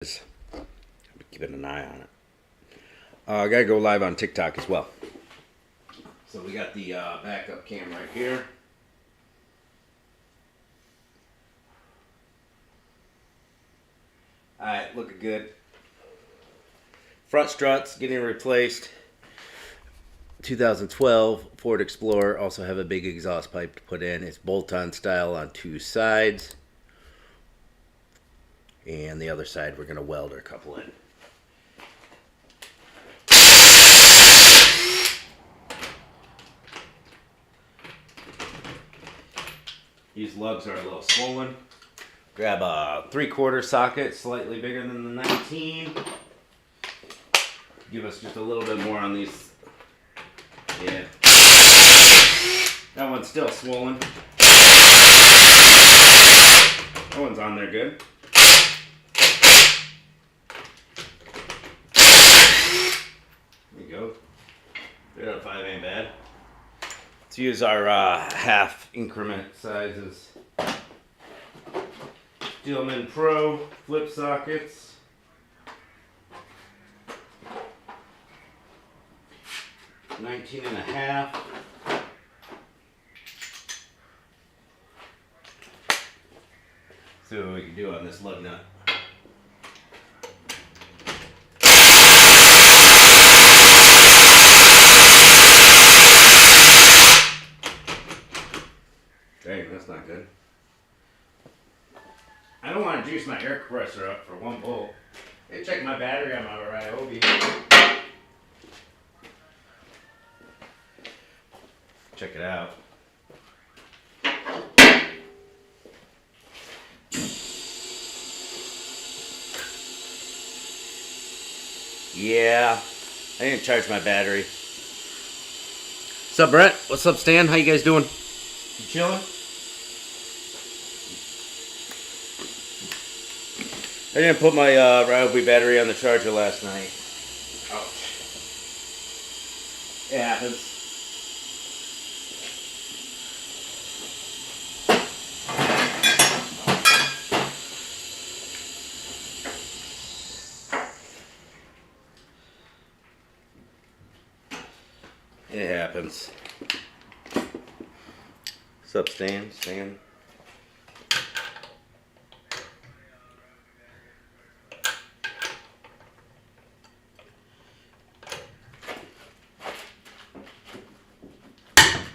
I'll be keeping an eye on it. I gotta go live on TikTok as well. So we got the backup cam right here. Alright, looking good. Front struts getting replaced. 2012 Ford Explorer. Also have a big exhaust pipe to put in. It's bolt-on style on two sides. And the other side we're going to weld a couple in. These lugs are a little swollen. Grab a 3/4 socket, slightly bigger than the 19. Give us just a little bit more on these. Yeah. That one's still swollen. That one's on there good. There you go. 3 out of 5 ain't bad. Let's use our half increment sizes. Steelman Pro flip sockets. $19.5. See what we can do on this lug nut. Dang, that's not good. I don't want to juice my air compressor up for one bolt. Hey, check my battery on my Ryobi. Check it out. Yeah, I didn't charge my battery. What's up, Brett? What's up, Stan? How you guys doing? You chilling? I didn't put my Ryobi battery on the charger last night. Ouch. It happens. It happens. What's up, Stan? Stan?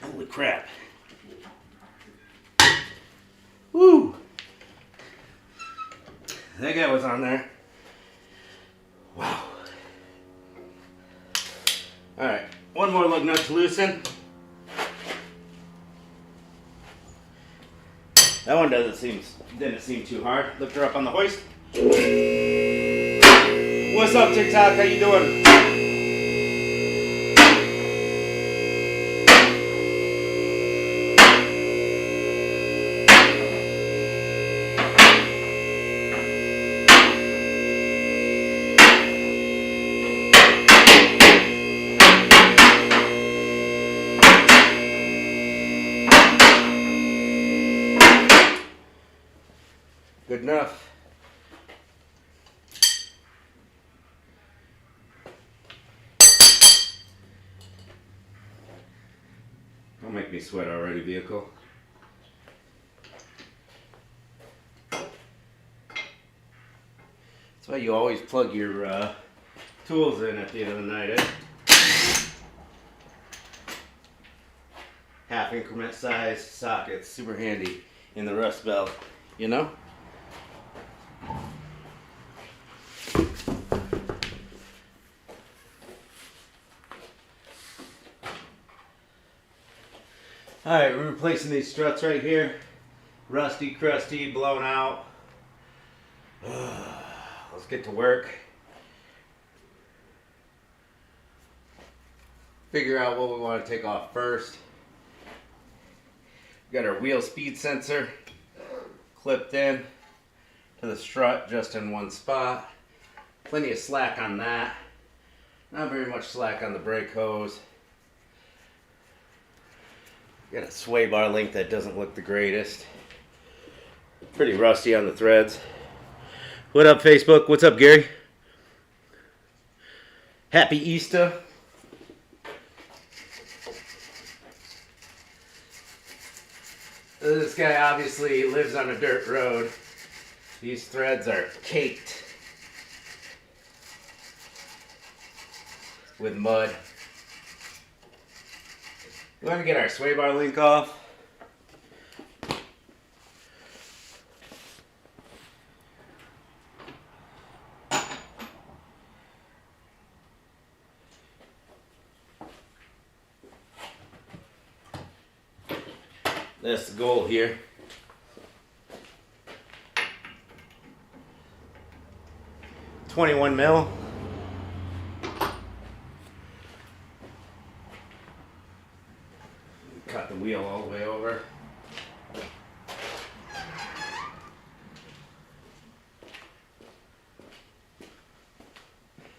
Holy crap. Woo! That guy was on there. Wow. Alright, one more lug nut to loosen. That one didn't seem too hard. Lift her up on the hoist. What's up, TikTok? How you doing? Good enough. Don't make me sweat already, vehicle. That's why you always plug your tools in at the end of the night, eh? Half increment size sockets, super handy in the rust belt, you know? Alright, we're replacing these struts right here. Rusty, crusty, blown out. Let's get to work. Figure out what we want to take off first. We got our wheel speed sensor clipped in to the strut just in one spot. Plenty of slack on that. Not very much slack on the brake hose. Got a sway bar link that doesn't look the greatest. Pretty rusty on the threads. What up, Facebook? What's up, Gary? Happy Easter. This guy obviously lives on a dirt road. These threads are caked with mud. We want to get our sway bar link off. That's the goal here. $21 mil. Cut the wheel all the way over.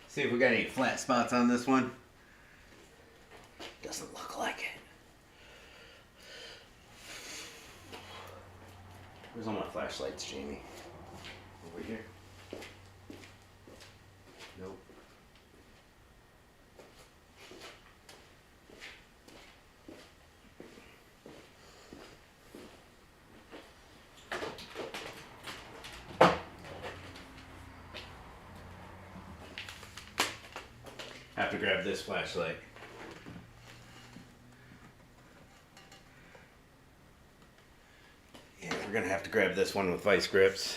See if we got any flat spots on this one. Doesn't look like it. Where's all my flashlights, Jamie? Over here? Nope. Have to grab this flashlight. Yeah, we're gonna have to grab this one with vice grips.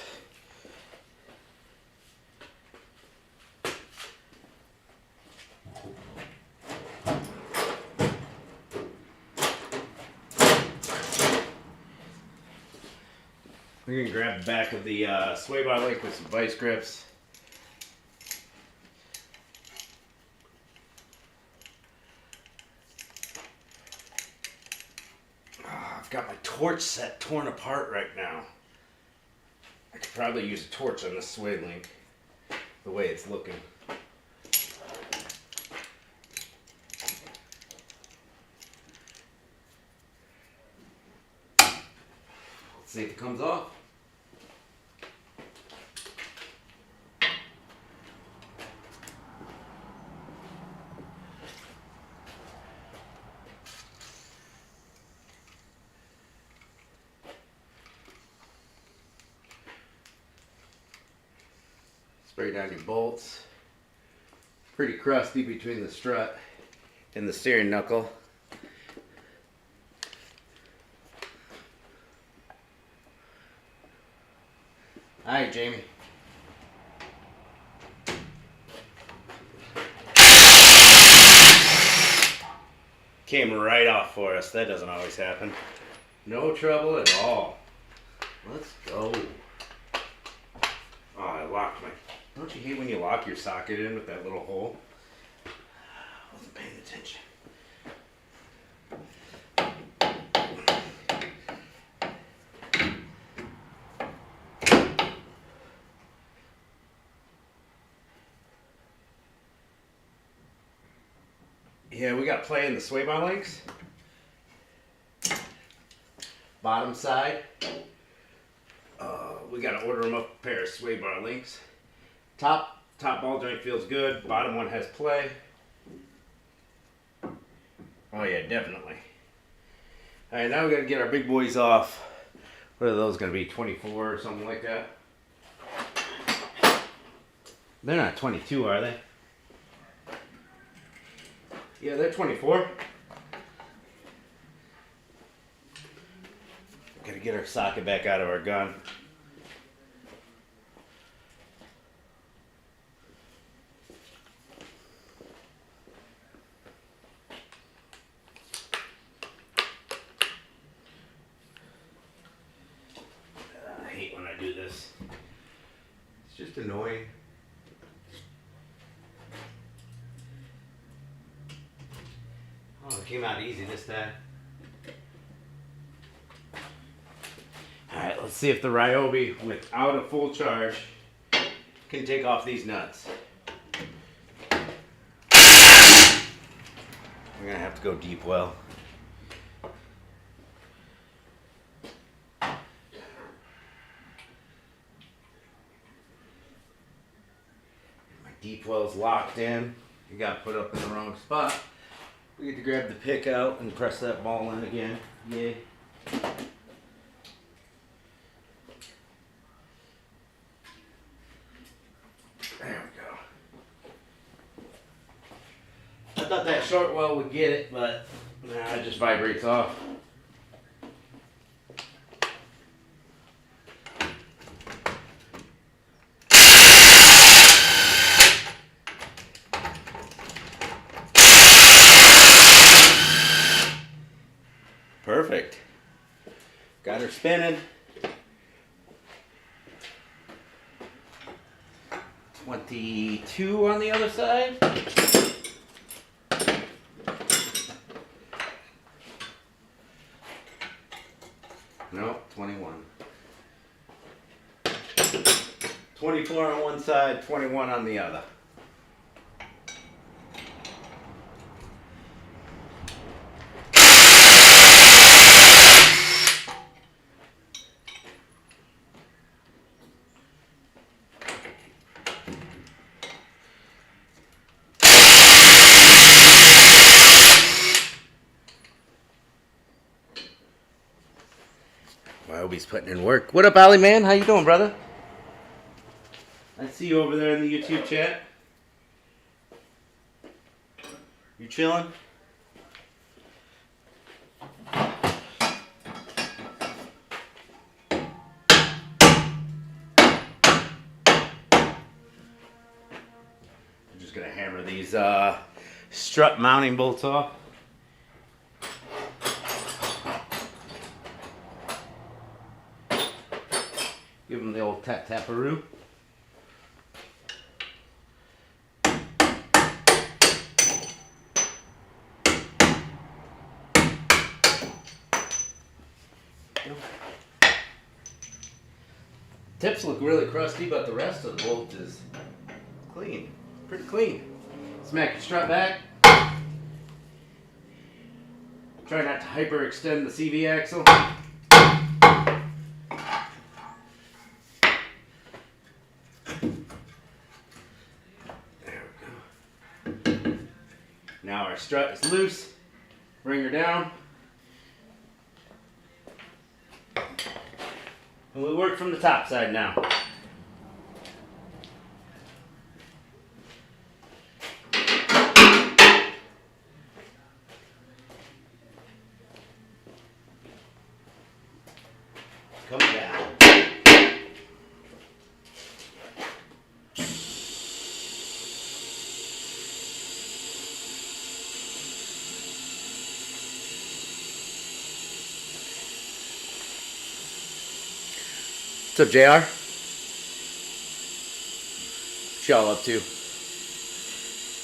We're gonna grab the back of the sway bar link with some vice grips. I've got my torch set torn apart right now. I could probably use a torch on this sway link, the way it's looking. Let's see if it comes off. Spray down your bolts. Pretty crusty between the strut and the steering knuckle. Alright, Jamie. Came right off for us. That doesn't always happen. No trouble at all. Let's go. Oh, I locked my... Don't you hate when you lock your socket in with that little hole? I wasn't paying attention. Yeah, we got play in the sway bar links. Bottom side. We got to order them up a pair of sway bar links. Top ball joint feels good. Bottom one has play. Oh yeah, definitely. All right, now we got to get our big boys off. What are those going to be? 24 or something like that? They're not 22, are they? Yeah, they're 24. Got to get our socket back out of our gun. I hate when I do this. It's just annoying. Oh, it came out easy this time. Alright, let's see if the Ryobi without a full charge can take off these nuts. We're gonna have to go deep well. deep well's locked in. You got put up in the wrong spot. We get to grab the pick out and press that ball in again. Yay. There we go. I thought that short well would get it, but nah, it just vibrates off. Perfect. Got her spinning. 22 on the other side. No, 21. 24 on one side, 21 on the other. I hope he's putting in work. What up, Ollie, man? How you doing, brother? I see you over there in the YouTube chat. You chilling? I'm just gonna hammer these strut mounting bolts off. Give them the old tap-taparoo. Tips look really crusty, but the rest of the bolt is clean. Pretty clean. Smack your strut back. Try not to hyperextend the CV axle. Now our strut is loose. Bring her down. And we'll work from the top side now. Come down. What's up, JR? What y'all up to?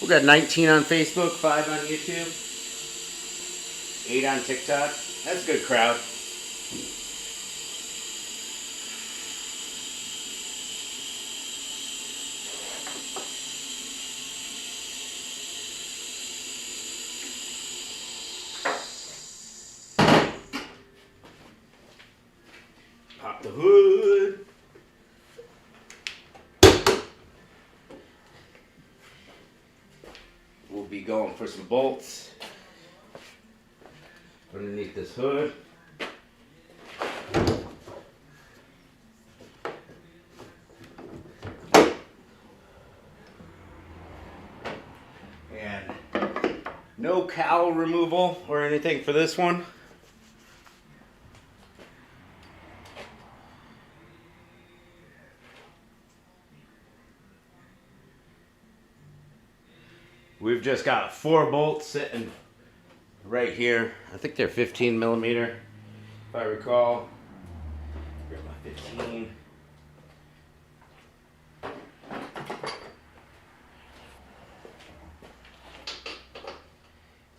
We got 19 on Facebook, 5 on YouTube, 8 on TikTok. That's a good crowd. Pop the hood. We'll be going for some bolts underneath this hood. And no cowl removal or anything for this one. We've just got 4 bolts sitting right here. I think they're 15 millimeter, if I recall. Grab my 15.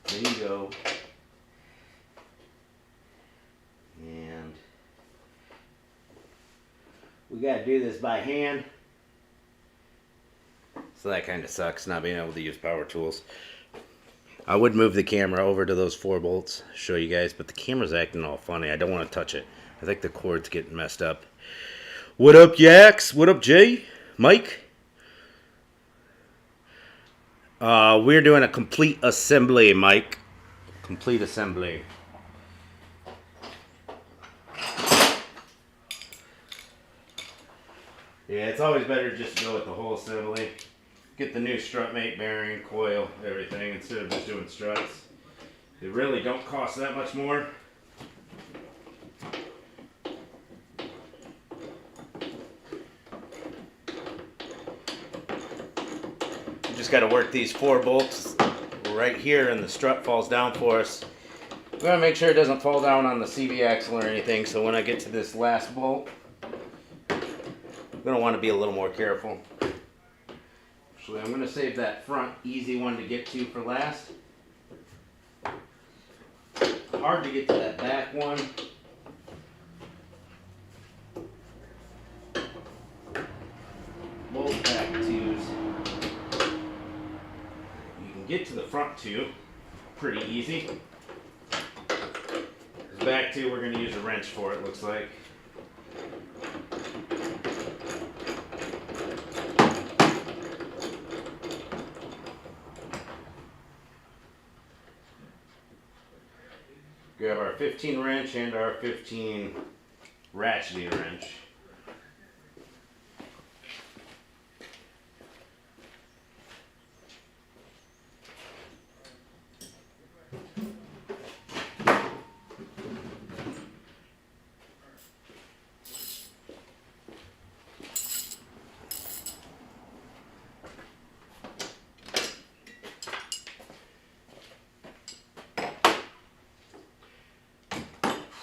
There you go. And we gotta do this by hand. So that kind of sucks, not being able to use power tools. I would move the camera over to those 4 bolts, show you guys, but the camera's acting all funny. I don't want to touch it. I think the cord's getting messed up. What up, Yax? What up, Jay? Mike? We're doing a complete assembly, Mike. Complete assembly. Yeah, it's always better just to go with the whole assembly. Get the new strut mate bearing, coil, everything, instead of just doing struts. They really don't cost that much more. You just got to work these 4 bolts right here, and the strut falls down for us. We gotta make sure it doesn't fall down on the CV axle or anything, so when I get to this last bolt, I'm gonna want to be a little more careful. Actually, I'm gonna save that front easy one to get to for last. Hard to get to that back one. Both back 2s. You can get to the front 2 pretty easy. This back 2 we're gonna use a wrench for, it looks like. Grab our 15 wrench and our 15 ratcheting wrench.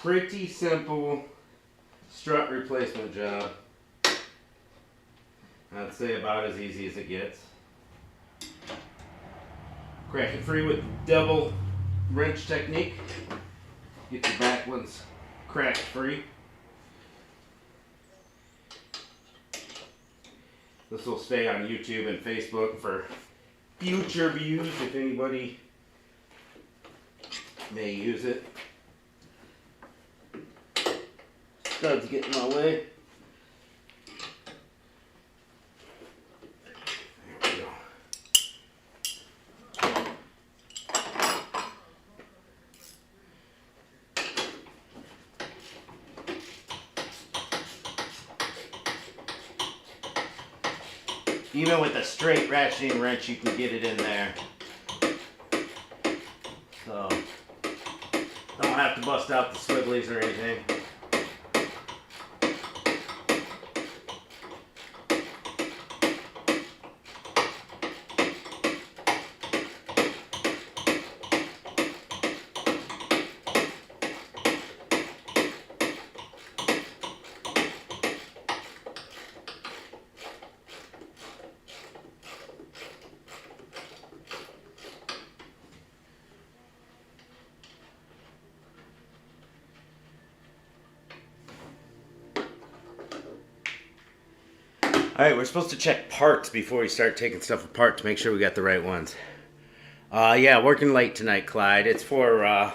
Pretty simple strut replacement job. I'd say about as easy as it gets. Crack it free with double wrench technique. Get your back ones cracked free. This will stay on YouTube and Facebook for future views if anybody may use it. Studs get in my way. There we go. Even with a straight ratcheting wrench, you can get it in there. So, don't have to bust out the swivelies or anything. Alright, we're supposed to check parts before we start taking stuff apart to make sure we got the right ones. Yeah, working late tonight, Clyde. It's for a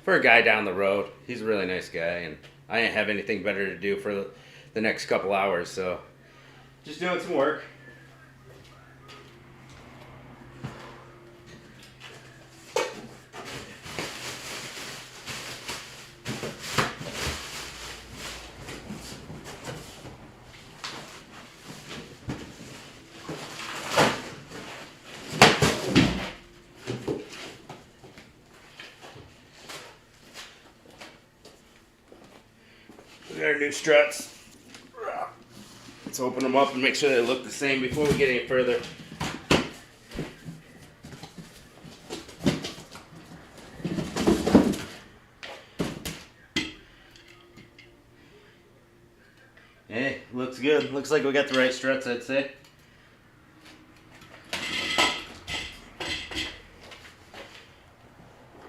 guy down the road. He's a really nice guy, and I didn't have anything better to do for the next couple hours, so just doing some work. Our new struts. Let's open them up and make sure they look the same before we get any further. Hey, looks good. Looks like we got the right struts, I'd say.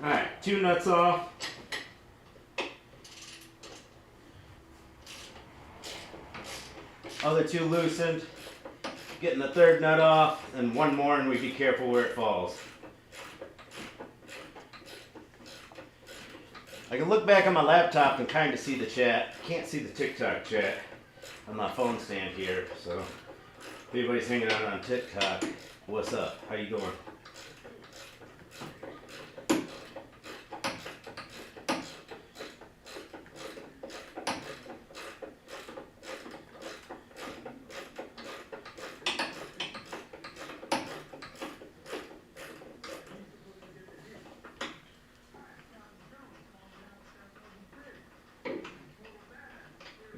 Alright, 2 nuts off. Other 2 loosened. Getting the 3rd nut off, and 1 more, and we be careful where it falls. I can look back on my laptop and kind of see the chat. Can't see the TikTok chat on my phone stand here, so If anybody's hanging out on TikTok, what's up? How you doing?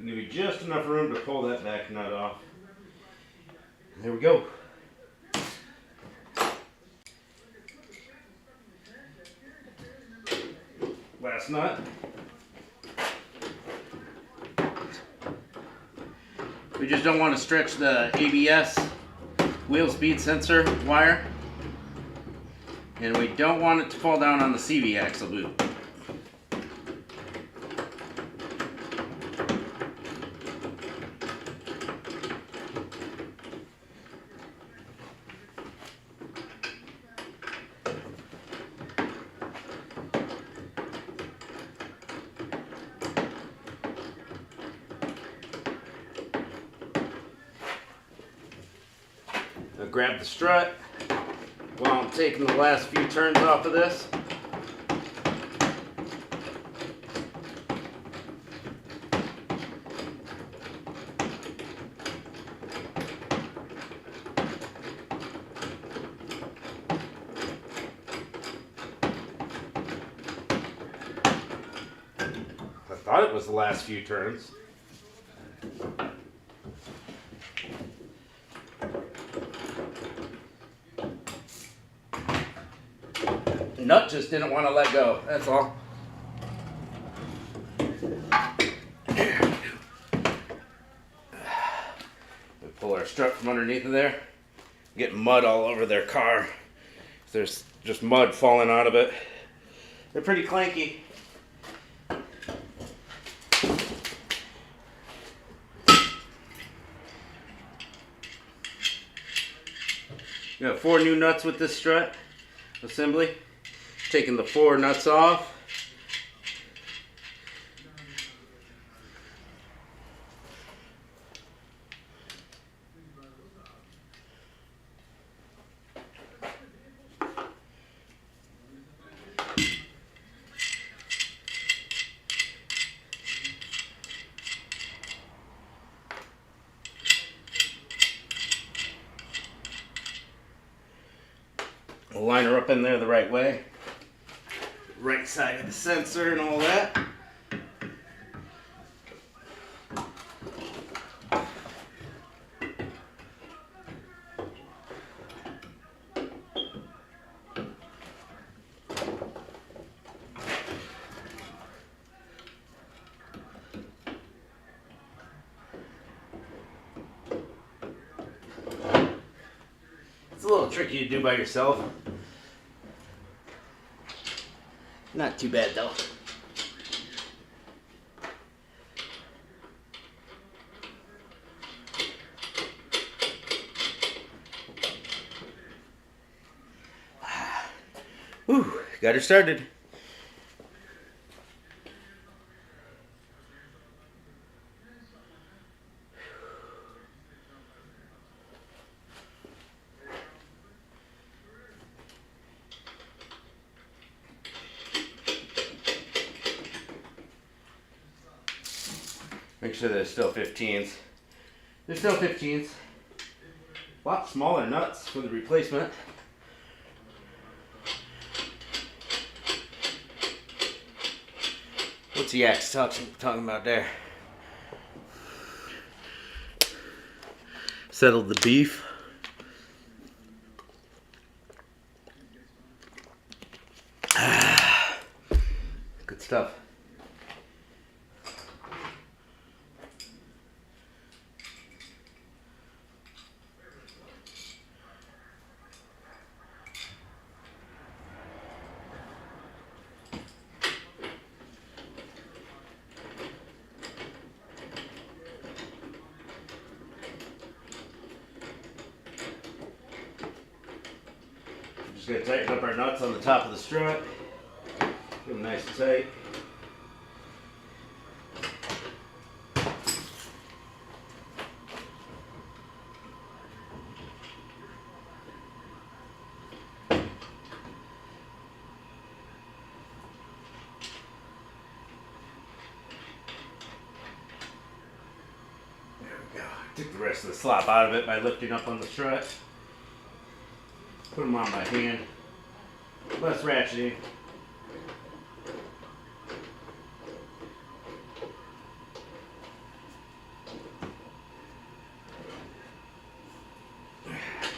Give you just enough room to pull that back nut off. There we go. Last nut. We just don't want to stretch the ABS wheel speed sensor wire, and we don't want it to fall down on the CV axle boot. Now grab the strut while I'm taking the last few turns off of this. I thought it was the last few turns. Nut just didn't want to let go, that's all. We pull our strut from underneath of there. Get mud all over their car. There's just mud falling out of it. They're pretty clanky. We got 4 new nuts with this strut assembly. Taking the 4 nuts off. We'll line her up in there the right way. Right side of the sensor and all that. It's a little tricky to do by yourself. Not too bad though. Whew, got her started. Make sure they're still 15s. They're still 15s. A lot smaller nuts for the replacement. What's the axe talking about there? Settled the beef. Good stuff. Just going to tighten up our nuts on the top of the strut. Get them nice and tight. Took the rest of the slop out of it by lifting up on the strut. Put them on by hand. Less ratcheting.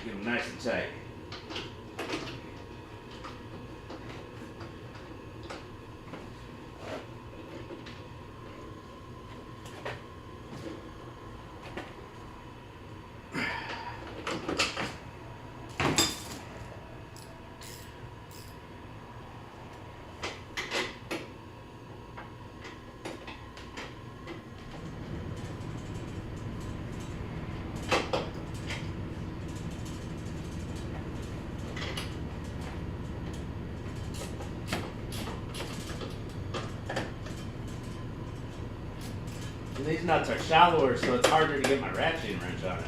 Get them nice and tight. And these nuts are shallower, so it's harder to get my ratcheting wrench on it.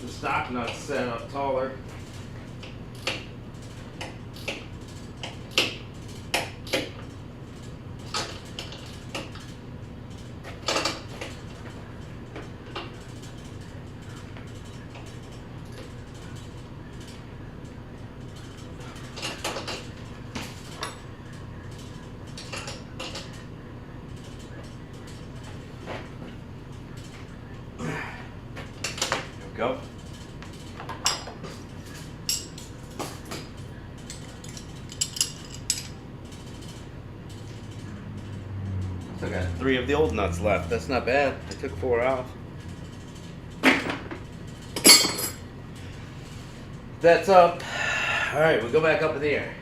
The stock nuts set up taller. Go. Still got 3 of the old nuts left. That's not bad. I took 4 off. That's up. Alright, we go back up in the air.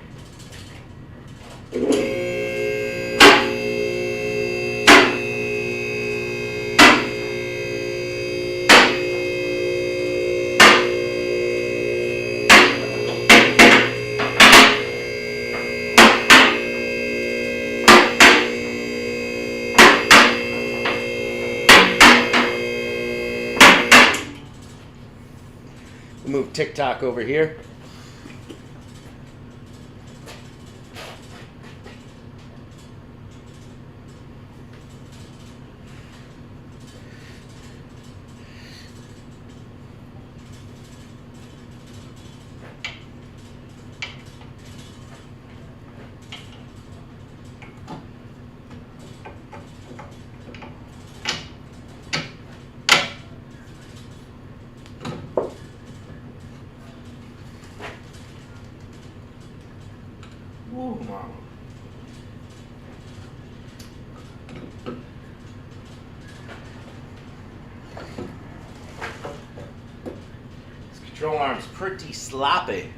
Move TikTok over here. Ooh, mama. This control arm's pretty sloppy.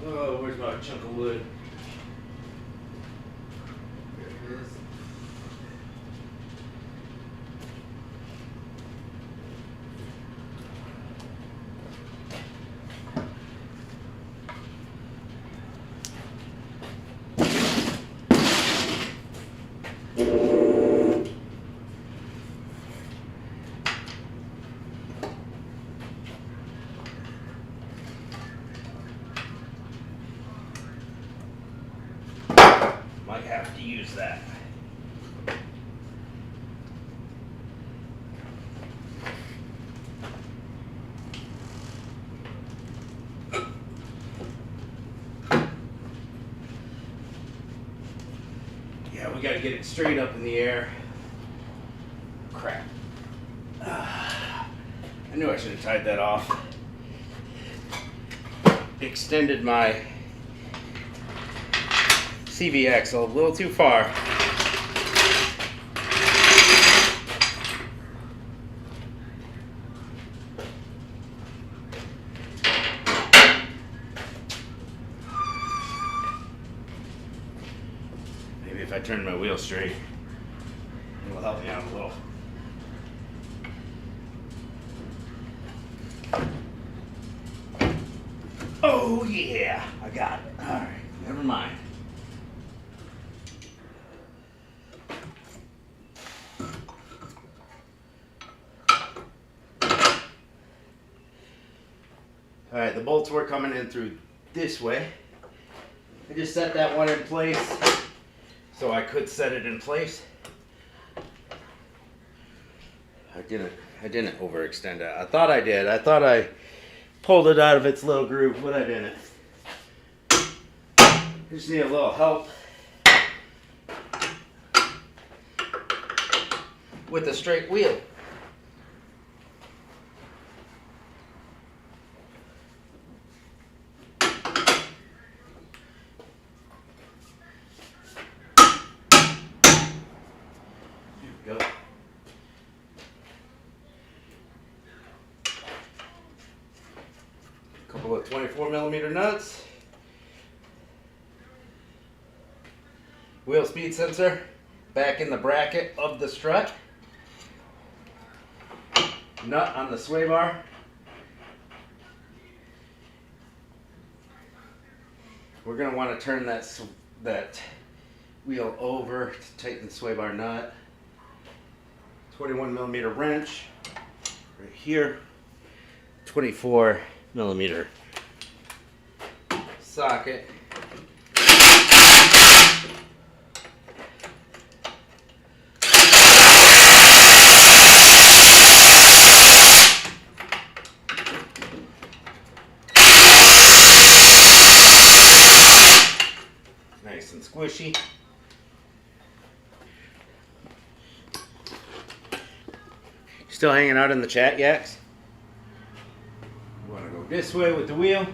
Oh, where's my chunk of wood? There it is. Might have to use that. Yeah, we gotta get it straight up in the air. Crap. I knew I should have tied that off. Extended my CV axle a little too far. Maybe if I turn my wheel straight, it'll help me out a little. Oh yeah, I got it. All right, never mind. All right, the bolts were coming in through this way. I just set that one in place so I could set it in place. I didn't overextend it. I thought I did. I thought I pulled it out of its little groove, but I didn't. Just need a little help with a straight wheel. Go. Couple of 24mm nuts. Wheel speed sensor back in the bracket of the strut. Nut on the sway bar. We're going to want to turn that wheel over to tighten the sway bar nut. 21mm wrench right here. 24mm socket. Nice and squishy. Still hanging out in the chat, yaks? You want to go this way with the wheel.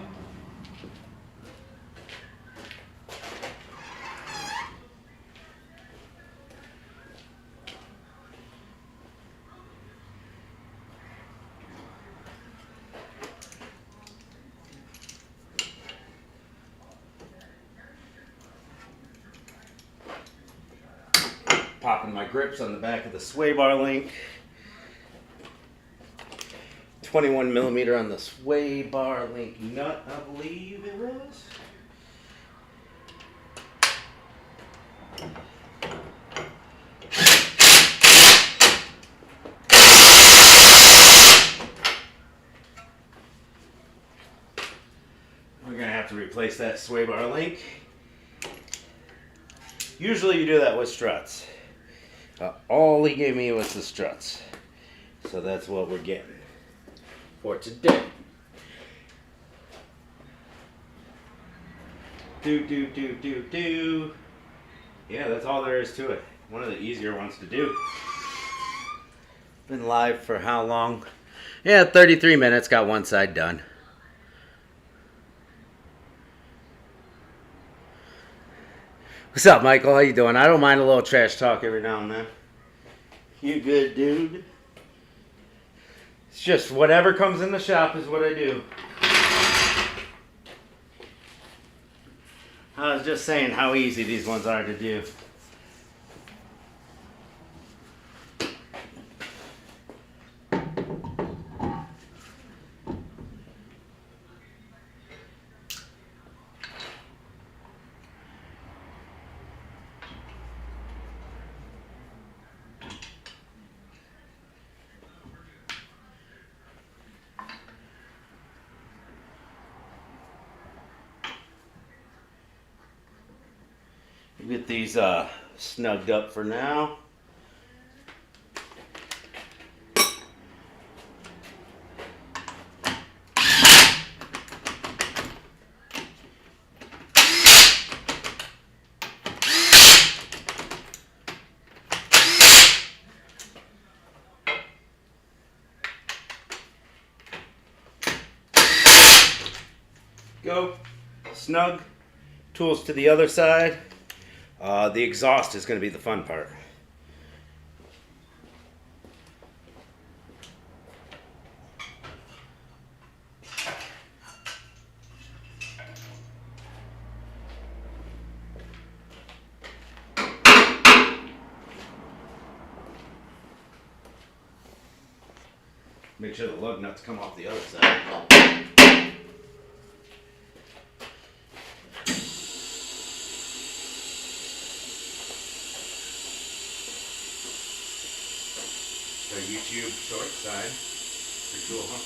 Popping my grips on the back of the sway bar link. 21mm on the sway bar link nut, I believe it was. We're gonna have to replace that sway bar link. Usually you do that with struts. All he gave me was the struts. So that's what we're getting for today. Do. Yeah, that's all there is to it. One of the easier ones to do. Been live for how long? Yeah, 33 minutes. Got one side done. What's up, Michael? How you doing? I don't mind a little trash talk every now and then. You good, dude? It's just whatever comes in the shop is what I do. I was just saying how easy these ones are to do. Get these snugged up for now. Go. Snug. Tools to the other side. The exhaust is going to be the fun part. Make sure the lug nuts come off the other side. Got a YouTube short side. Pretty cool, huh?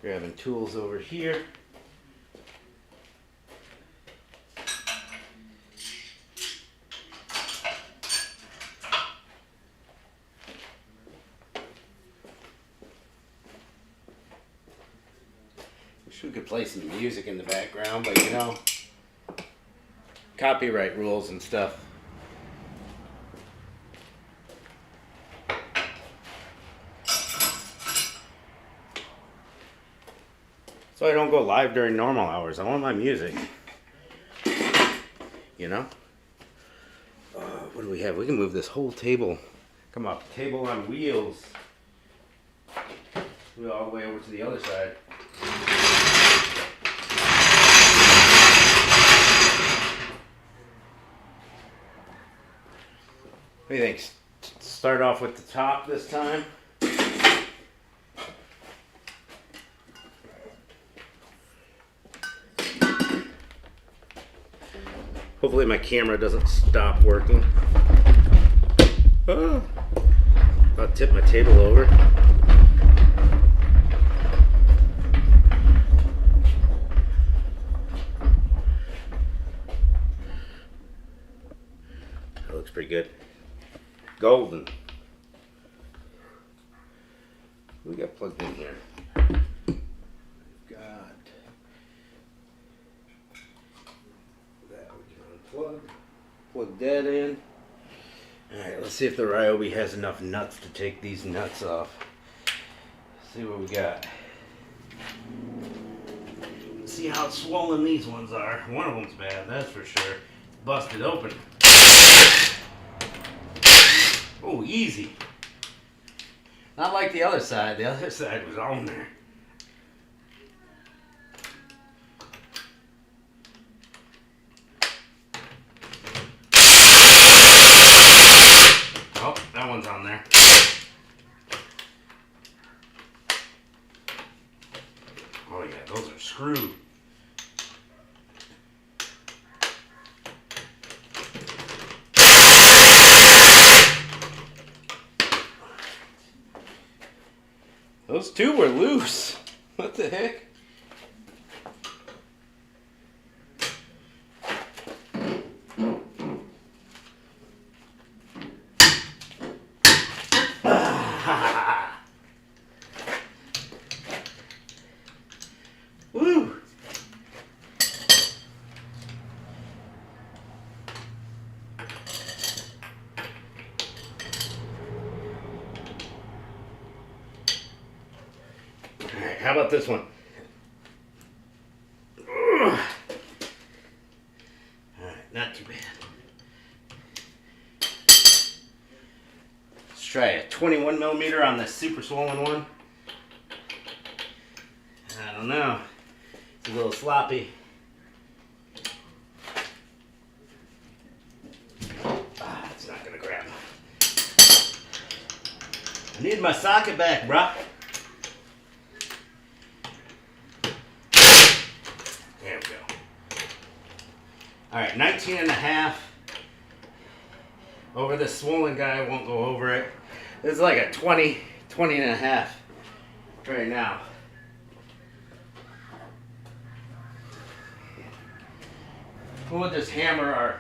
Grabbing tools over here. Wish we could play some music in the background, but you know, copyright rules and stuff. So I don't go live during normal hours. I want my music. You know? What do we have? We can move this whole table. Come on, table on wheels. Move it all the way over to the other side. What do you think? Start off with the top this time. Hopefully my camera doesn't stop working. Oh, I'll tip my table over. That looks pretty good. Golden. What we got plugged in here? We've got that we can unplug. Plug that in. Alright, let's see if the Ryobi has enough nuts to take these nuts off. Let's see what we got. Let's see how swollen these ones are. One of them's bad, that's for sure. Busted open. Oh, easy. Not like the other side. The other side was on there. Oh, that one's on there. Oh yeah, those are screwed. Those two were loose. What the heck? Woo! Alright, how about this one? Alright, not too bad. Let's try a 21 millimeter on this super swollen one. I don't know. It's a little sloppy. It's not gonna grab. I need my socket back, bruh. There we go. Alright, 19 and a half. Over this swollen guy, I won't go over it. This is like a 20 and a half right now. We'll just hammer our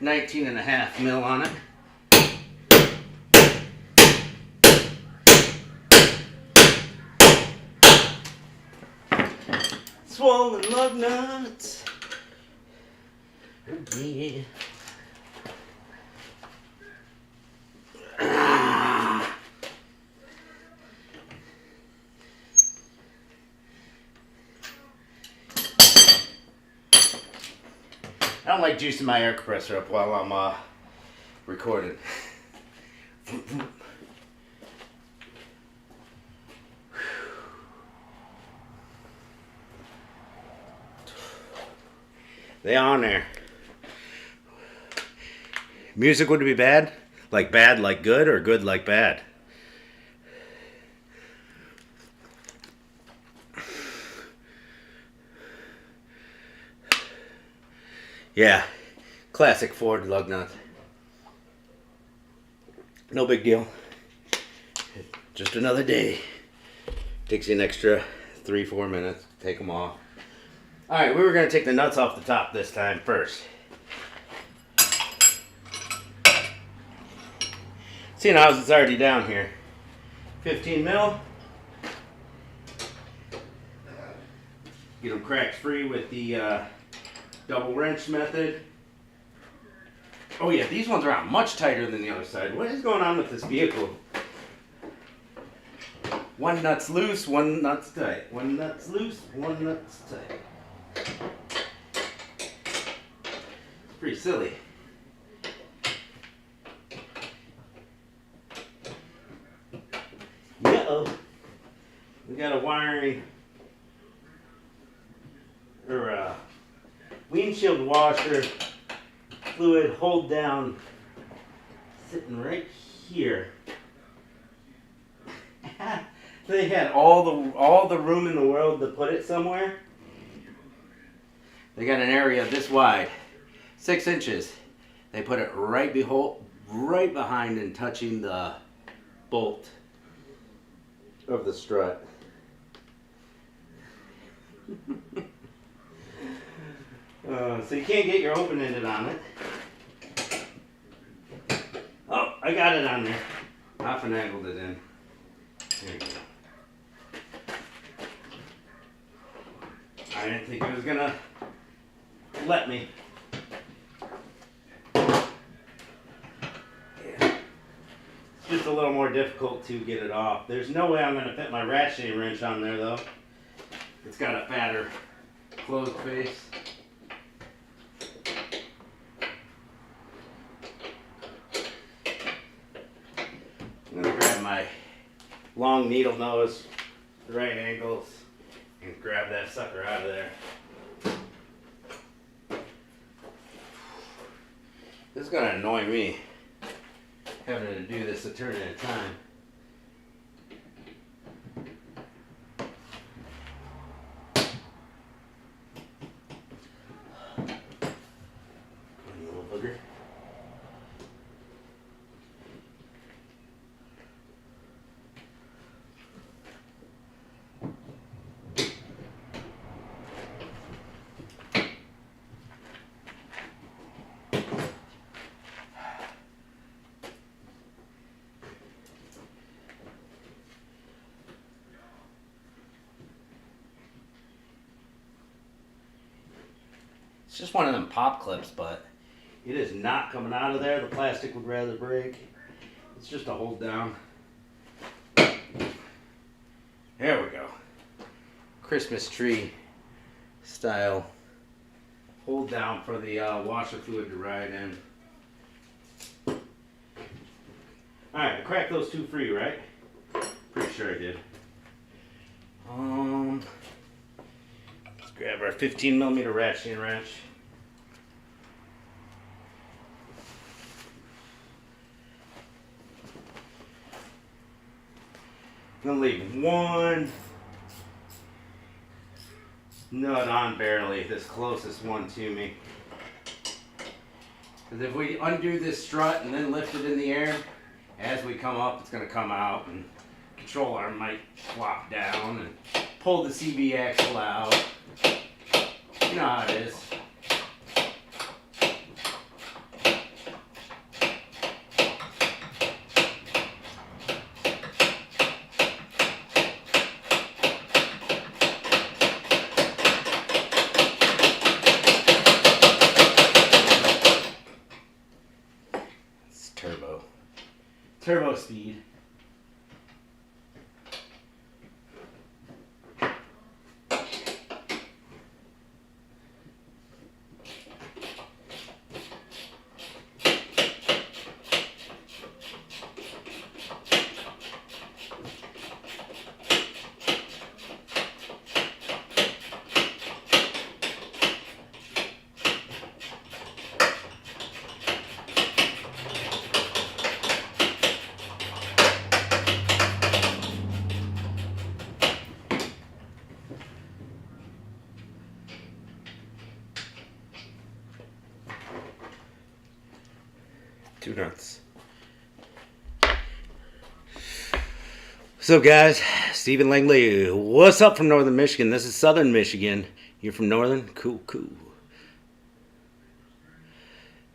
19 and a half mil on it. Swollen lug nuts. Oh yeah. don't like juicing my air compressor up while I'm recording. They on there. Music would be bad? Like bad like good, or good like bad? Yeah, classic Ford lug nut. No big deal. Just another day. Takes you an extra 3-4 minutes to take them off. Alright, we were going to take the nuts off the top this time first. Seeing how it's already down here. 15 mil. Get them cracked free with the double wrench method. Oh yeah, these ones are out much tighter than the other side. What is going on with this vehicle? One nut's loose, one nut's tight. One nut's loose, one nut's tight. Pretty silly. Uh-oh. We got a wiring or windshield washer fluid hold down sitting right here. They had all the room in the world to put it somewhere. They got an area this wide, 6 inches. They put it right behind and touching the bolt of the strut. So you can't get your open-ended on it. Oh, I got it on there. I finagled it in. There you go. I didn't think it was gonna let me. Yeah. It's just a little more difficult to get it off. There's no way I'm gonna fit my ratcheting wrench on there though. It's got a fatter closed face. I'm gonna grab my long needle nose, right angles, and grab that sucker out of there. This is gonna annoy me, having to do this a turn at a time. Little booger. It's just one of them pop clips, but it is not coming out of there. The plastic would rather break. It's just a hold down. There we go. Christmas tree style hold down for the washer fluid to ride in. Alright, I cracked those two free, right? Pretty sure I did. Let's grab our 15mm ratcheting wrench. I'm gonna leave one nut on barely, this closest one to me. Because if we undo this strut and then lift it in the air, as we come up, it's gonna come out, and control arm might flop down and pull the CV axle out. You know how it is. It's turbo speed. 2 nuts. So guys, Stephen Langley, what's up from Northern Michigan? This is Southern Michigan. You're from Northern? Cool, cool.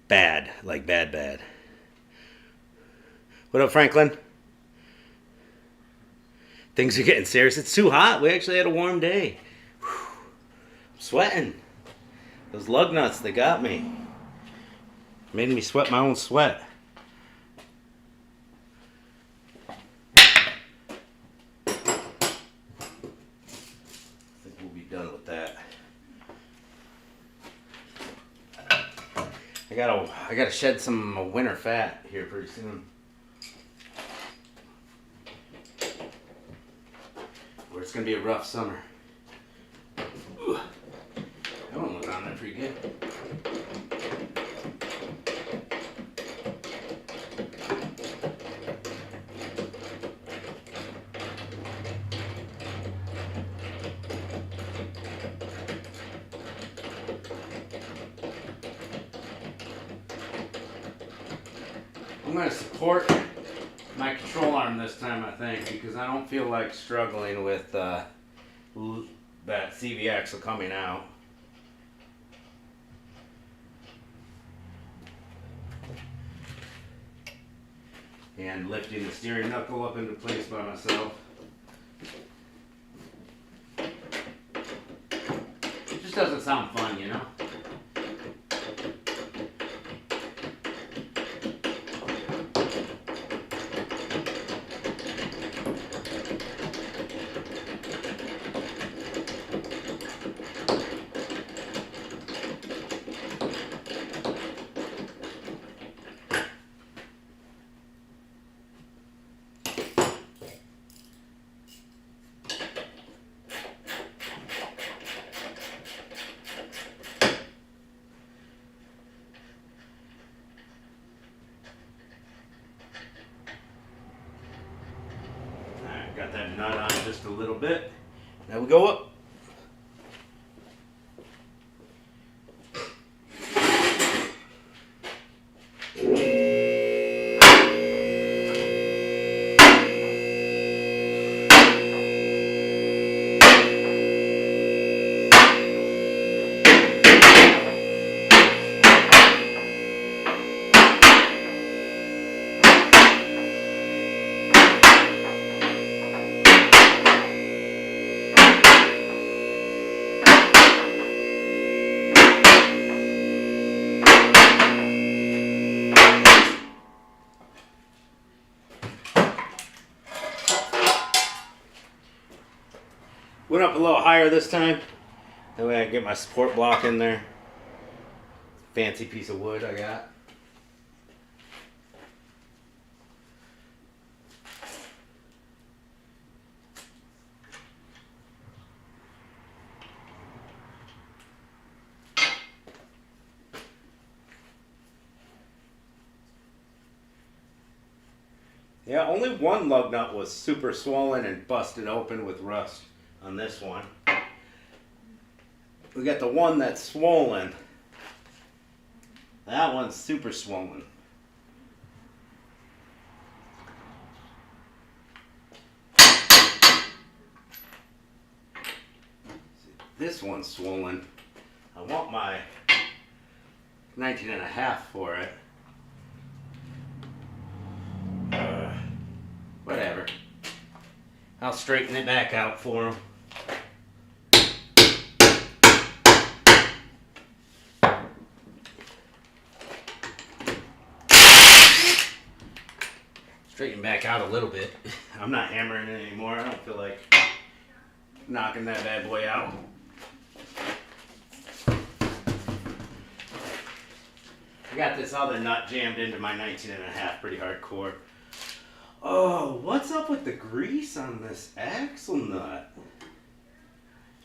Bad, like bad, bad. What up, Franklin? Things are getting serious. It's too hot. We actually had a warm day. Whew. I'm sweating. Those lug nuts, they got me. Made me sweat my own sweat. Done with that. I gotta shed some winter fat here pretty soon. Or it's gonna be a rough summer. Ooh, that one was on there pretty good. I'm going to support my control arm this time, I think, because I don't feel like struggling with that CV axle coming out. And lifting the steering knuckle up into place by myself. It just doesn't sound fun, you know? Got that nut on just a little bit. Now we go up. Went up a little higher this time. That way I can get my support block in there. Fancy piece of wood I got. Yeah, only one lug nut was super swollen and busted open with rust on this one. We got the one that's swollen. That one's super swollen. This one's swollen. I want my 19.5 for it. Whatever. I'll straighten it back out for him. Straighten back out a little bit. I'm not hammering it anymore. I don't feel like knocking that bad boy out. I got this other nut jammed into my 19.5 pretty hardcore. Oh, what's up with the grease on this axle nut?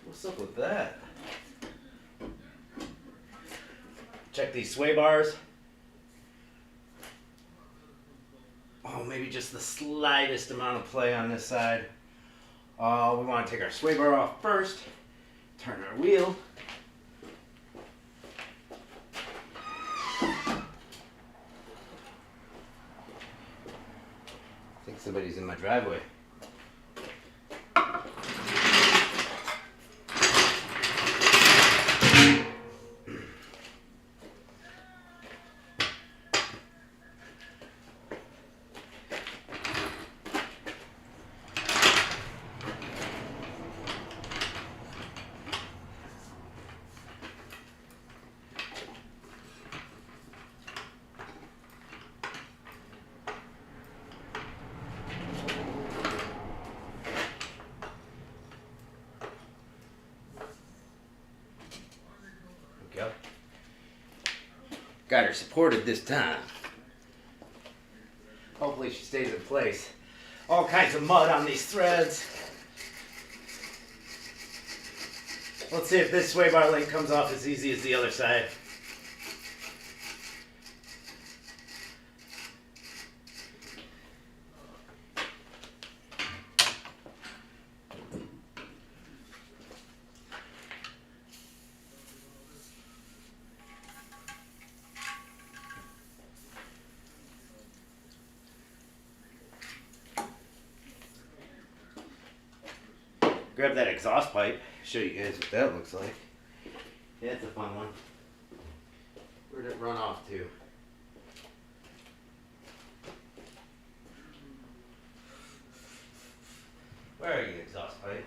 What's up with that? Check these sway bars. Oh, maybe just the slightest amount of play on this side. We want to take our sway bar off first. Turn our wheel. Somebody's in my driveway. Go. Got her supported this time. Hopefully she stays in place. All kinds of mud on these threads. Let's see if this sway bar link comes off as easy as the other side. Grab that exhaust pipe, show you guys what that looks like. Yeah, it's a fun one. Where'd it run off to? Where are you, exhaust pipe?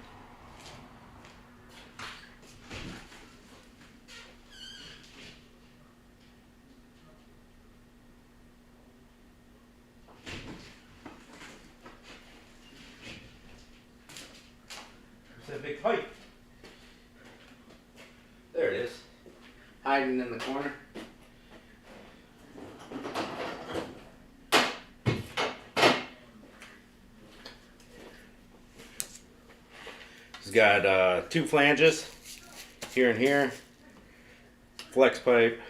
That big pipe. There it is. Hiding in the corner. It's got 2 flanges, here and here. Flex pipe.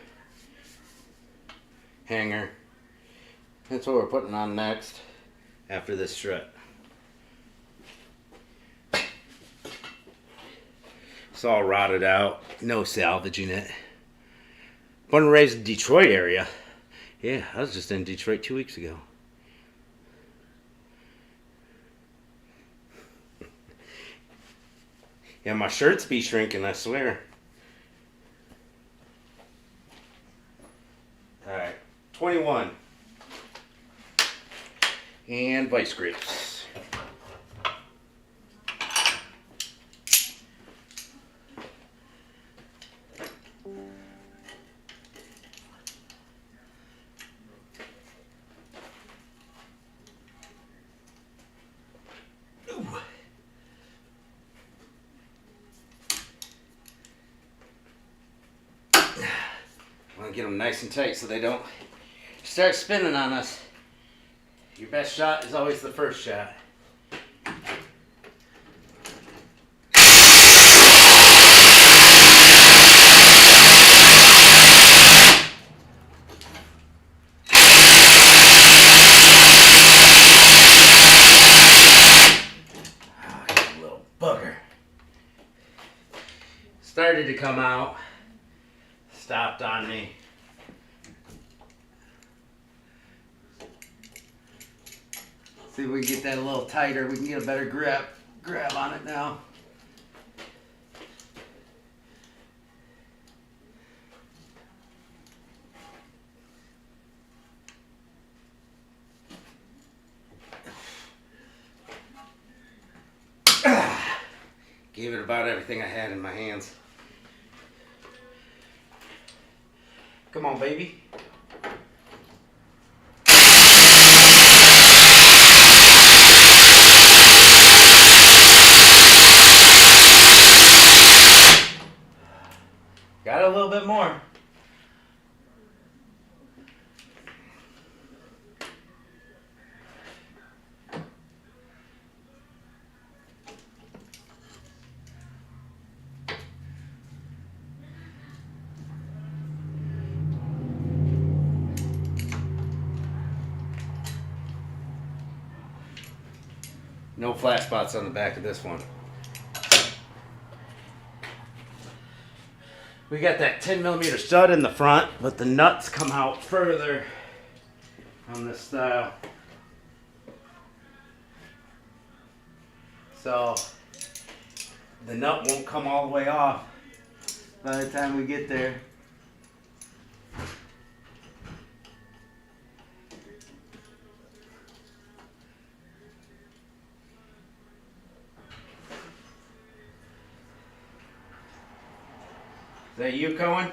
Hanger. That's what we're putting on next after this strut. It's all rotted out, no salvaging it. Born and raised in Detroit area. Yeah, I was just in Detroit 2 weeks ago. Yeah, my shirts be shrinking, I swear. Alright, 21. And vice grips. Want to get them nice and tight so they don't start spinning on us. Your best shot is always the first shot. Oh, you little bugger. Started to come out. Stopped on me. See if we can get that a little tighter. We can get a better grab on it now. Gave it about everything I had in my hands. Come on, baby. Got a little bit more. No flat spots on the back of this one. We got that 10mm stud in the front, but the nuts come out further on this style. So the nut won't come all the way off by the time we get there. Is that you, Cohen?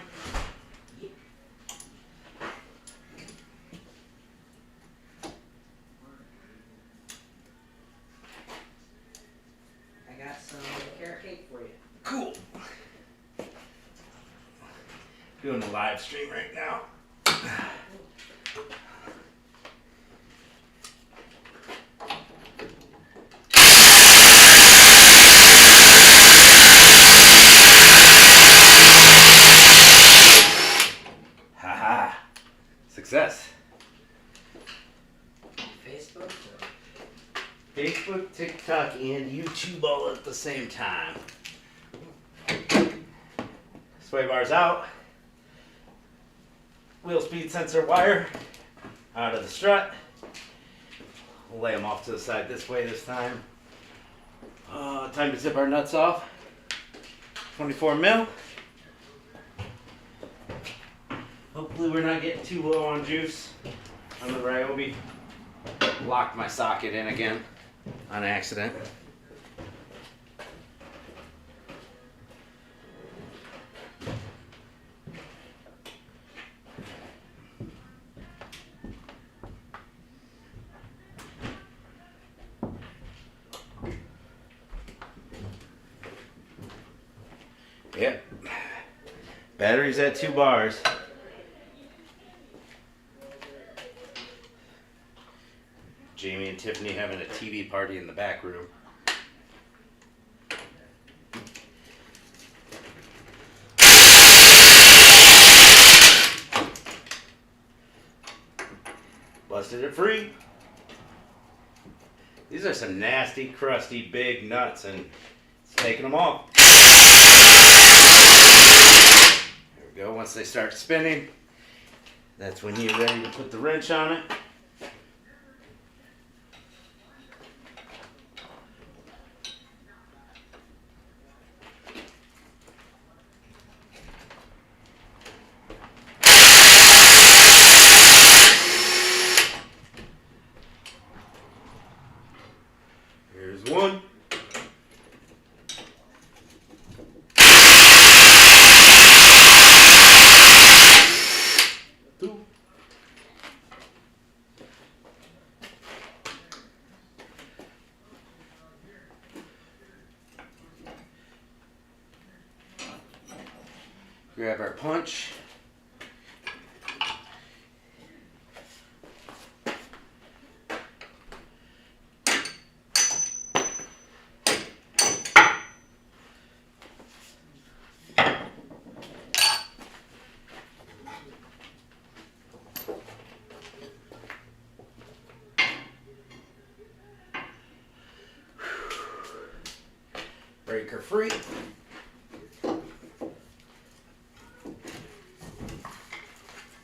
I got some carrot cake for you. Cool. Doing a live stream right now. Haha. Success. Facebook? Facebook, TikTok, and YouTube all at the same time. Sway bars out. Wheel speed sensor wire out of the strut. We'll lay them off to the side this way this time. Time to zip our nuts off. 24 mil. Hopefully we're not getting too low on juice on the Ryobi. Locked my socket in again on accident. Yep. Battery's at 2 bars. Jamie and Tiffany having a TV party in the back room. Busted it free. These are some nasty, crusty, big nuts, and it's taking them off. There we go. Once they start spinning, that's when you're ready to put the wrench on it. Here's one. Two. Grab our punch. Breaker free.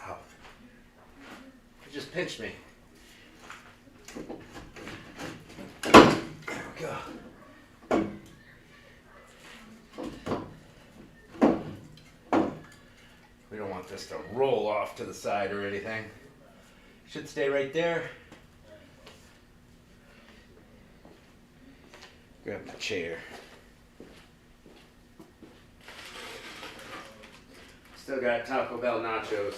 Ow. It just pinched me. There we go. We don't want this to roll off to the side or anything. Should stay right there. Grab my chair. Still got Taco Bell nachos.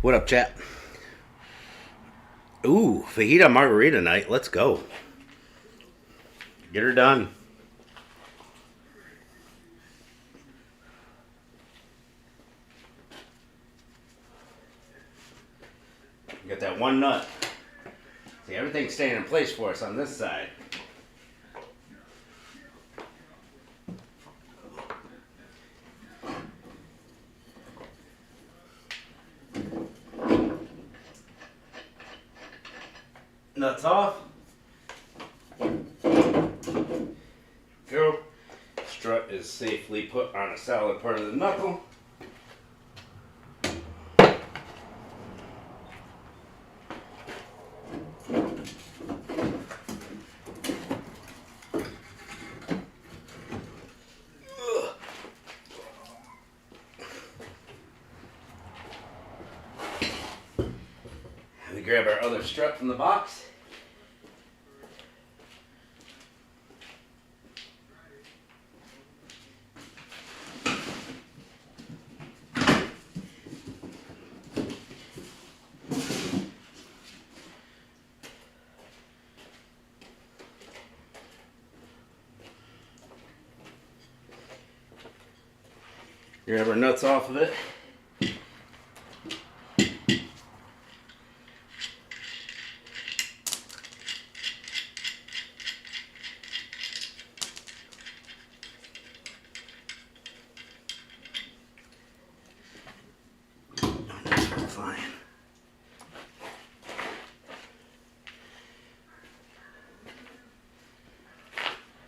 What up, chat? Ooh, fajita margarita night. Let's go. Get her done. Get that one nut. See, everything's staying in place for us on this side. nuts off. Go. Strut is safely put on a solid part of the knuckle. We grab our other strut from the box. Grab our nuts off of it. Flying.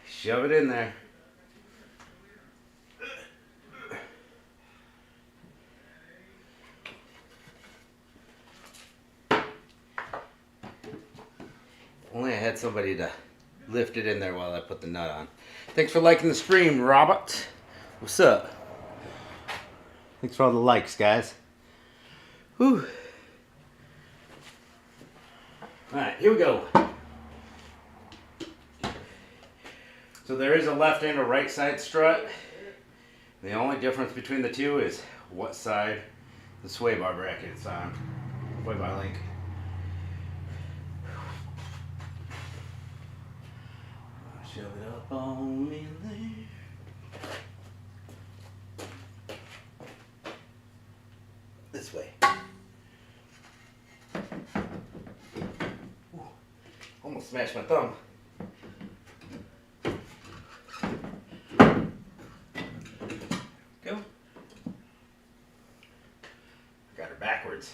Shove it in there. Only I had somebody to lift it in there while I put the nut on. Thanks for liking the stream, Robert. What's up? Thanks for all the likes, guys. Whew. Alright, here we go. So there is a left and a right side strut. The only difference between the two is what side the sway bar bracket's on. Sway bar link. Shove it up on in there. This way. Ooh, almost smashed my thumb. Go. Got her backwards.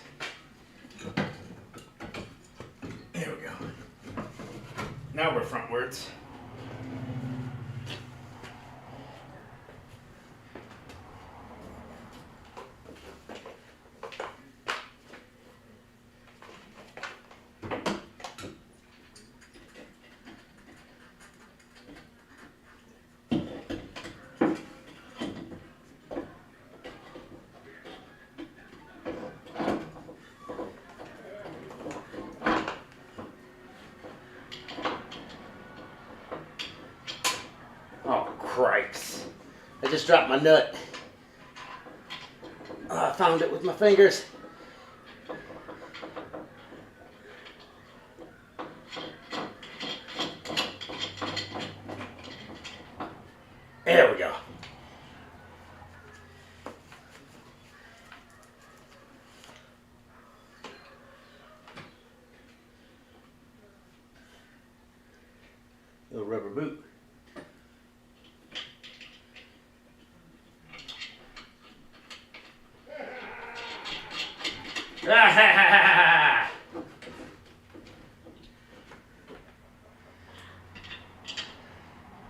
There we go. Now we're frontwards. Oh, cripes. I just dropped my nut. Oh, I found it with my fingers. There we go. Little rubber boot.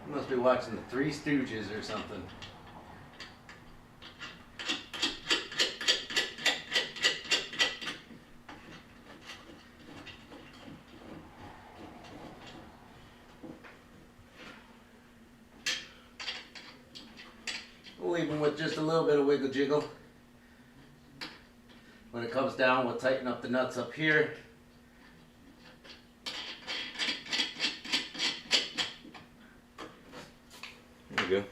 Must be watching the Three Stooges or something. We'll leave them with just a little bit of wiggle jiggle. When it comes down, we'll tighten up the nuts up here. There we go.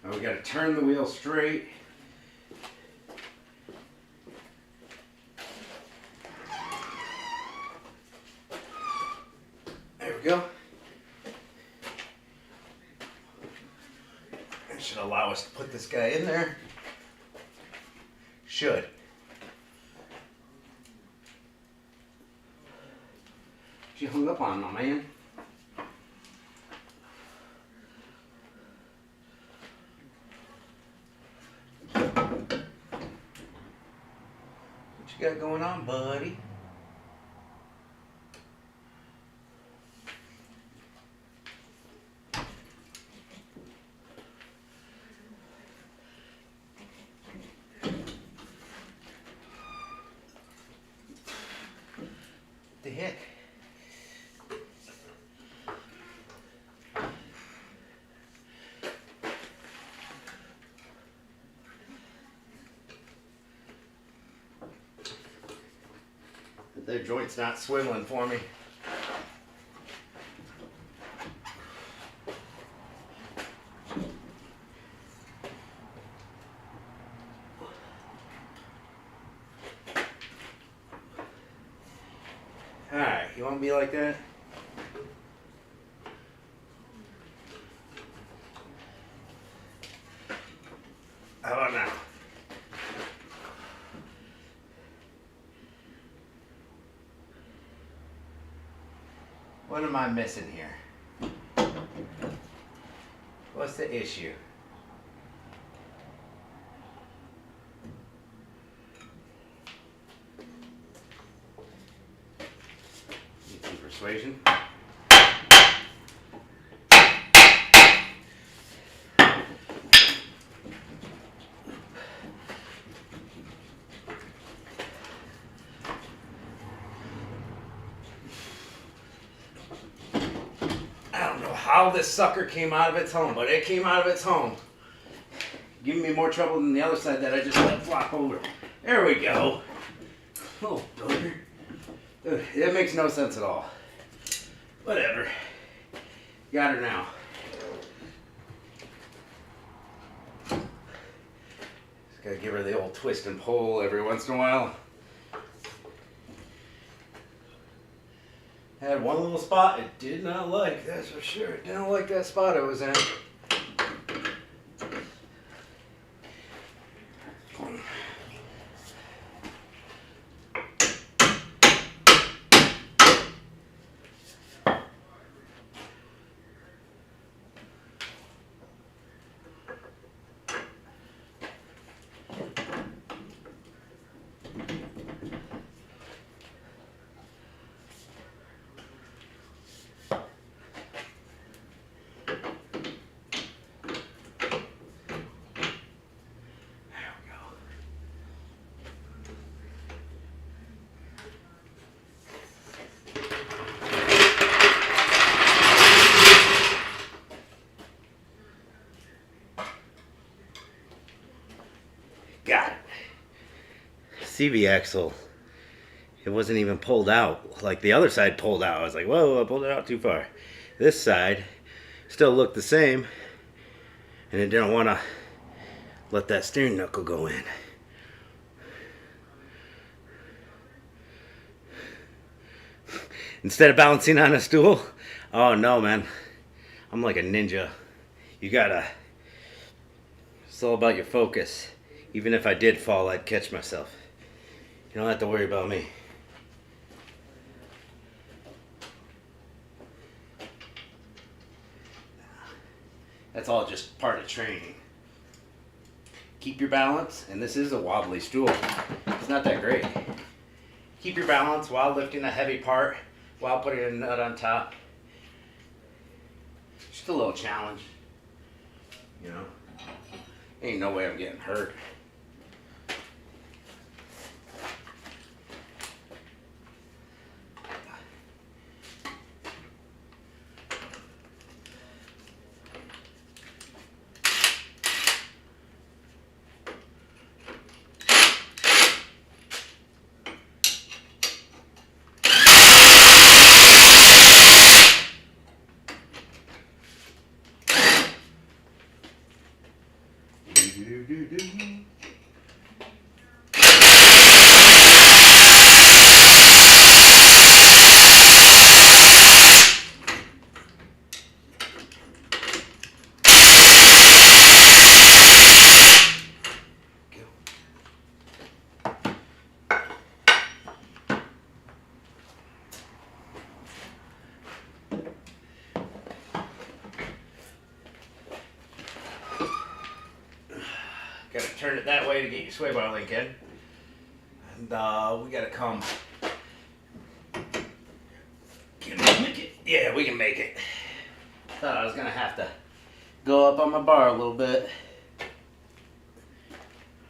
Now we got to turn the wheel straight. There we go. That should allow us to put this guy in there. Should. She hung up on my man. What you got going on, buddy? What the heck? The joint's not swiveling for me. Alright, you want to be like that? How about now? What am I missing here? What's the issue? Need some persuasion. How this sucker came out of its home, but it came out of its home. Giving me more trouble than the other side that I just let flop over. There we go. Oh, brother. Dude, it makes no sense at all. Whatever. Got her now. Just gotta give her the old twist and pull every once in a while. Had one little spot it did not like, that's for sure. It didn't like that spot it was in. Got it. CV axle. It wasn't even pulled out. Like the other side pulled out. I was like, whoa, I pulled it out too far. This side still looked the same. And it didn't want to let that steering knuckle go in. Instead of balancing on a stool, oh no, man. I'm like a ninja. You gotta, it's all about your focus. Even if I did fall, I'd catch myself. You don't have to worry about me. That's all just part of training. Keep your balance, and this is a wobbly stool. It's not that great. Keep your balance while lifting a heavy part, while putting a nut on top. Just a little challenge, you know. Ain't no way I'm getting hurt. Do, do, do. turn it that way to get your sway bar link in. And we gotta come. Can we make it? Yeah, we can make it. Thought I was gonna have to go up on my bar a little bit.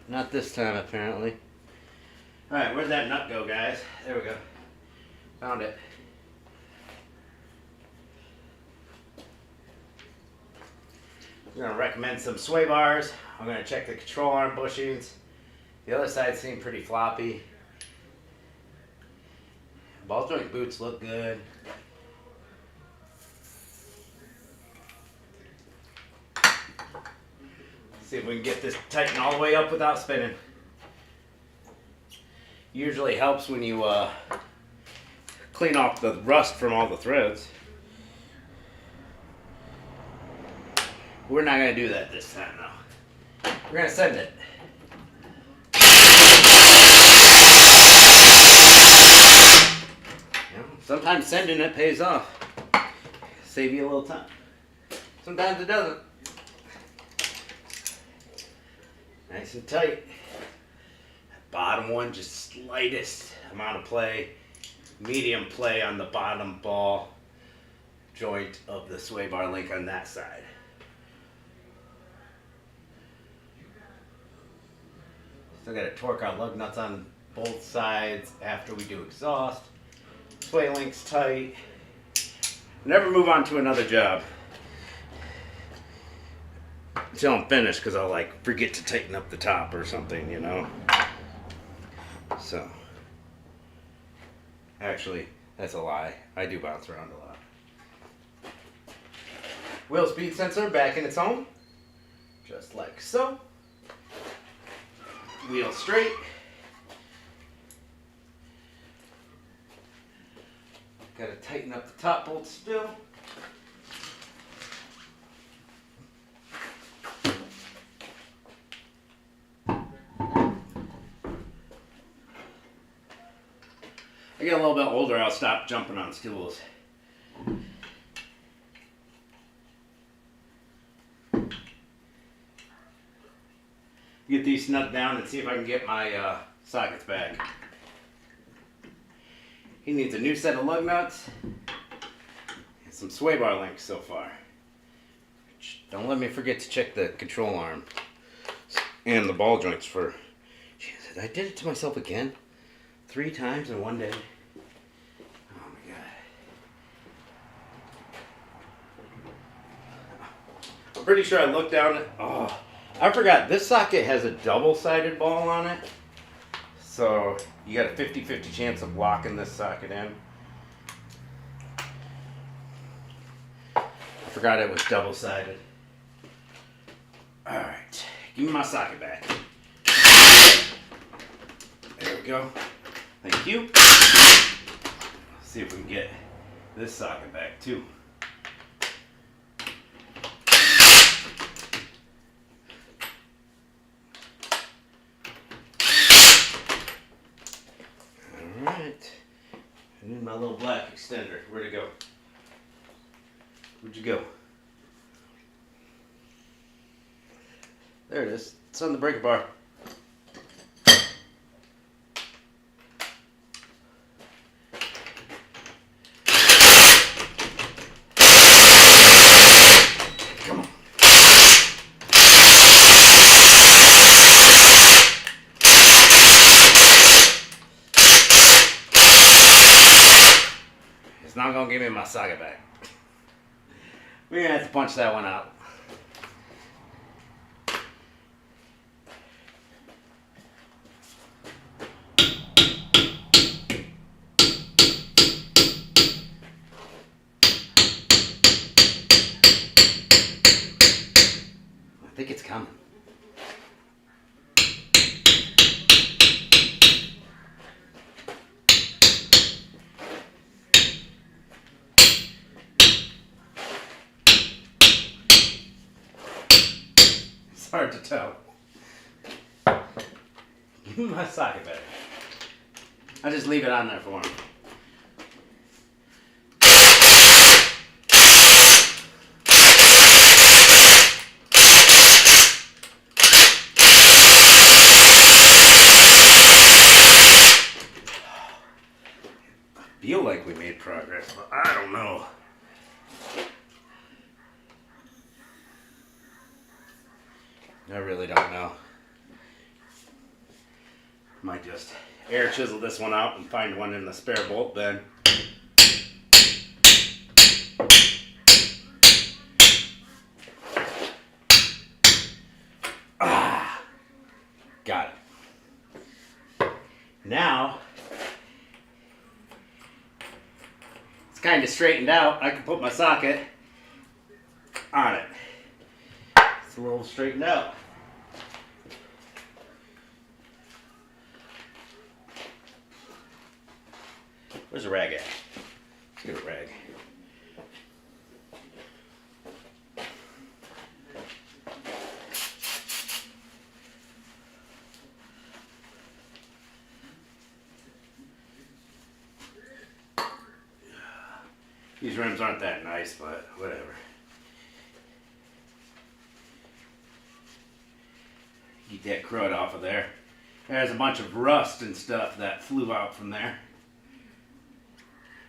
Not this time, apparently. Alright, where'd that nut go, guys? There we go. Found it. I'm going to recommend some sway bars. I'm going to check the control arm bushings. The other side seemed pretty floppy. Ball joint boots look good. See if we can get this tightened all the way up without spinning. Usually helps when you clean off the rust from all the threads. We're not going to do that this time, though. We're going to send it. You know, sometimes sending it pays off. Save you a little time. Sometimes it doesn't. Nice and tight. Bottom one, just slightest amount of play. Medium play on the bottom ball joint of the sway bar link on that side. Still got to torque our lug nuts on both sides after we do exhaust. Sway link's tight. Never move on to another job until I'm finished, because I'll like forget to tighten up the top or something, you know. So, actually, that's a lie. I do bounce around a lot. Wheel speed sensor back in its home, just like so. Wheel straight. Got to tighten up the top bolt still. I get a little bit older, I'll stop jumping on stools. Get these snug down and see if I can get my sockets back. He needs a new set of lug nuts and some sway bar links so far. Don't let me forget to check the control arm and the ball joints for... Jesus, I did it to myself again. 3 times in one day. Oh my god. I'm pretty sure I looked down at... Oh, I forgot. This socket has a double-sided ball on it. So you got a 50-50 chance of locking this socket in. I forgot it was double-sided. Alright. Give me my socket back. There we go. Thank you. Let's see if we can get this socket back too. Alright. I need my little black extender. Where'd it go? Where'd you go? There it is. It's on the breaker bar. Not gonna give me my socket back. We're gonna have to punch that one out. I think it's coming. It's hard to tell. Give me my socket back. I just leave it on there for him. feel like we made progress, but I don't know. I really don't know. Might just air chisel this one out and find one in the spare bolt bin. Ah, got it. Now it's kind of straightened out. I can put my socket on it. It's a little straightened out. Where's the rag at? Let's get a rag. These rims aren't that nice, but whatever. Get that crud off of there. There's a bunch of rust and stuff that flew out from there.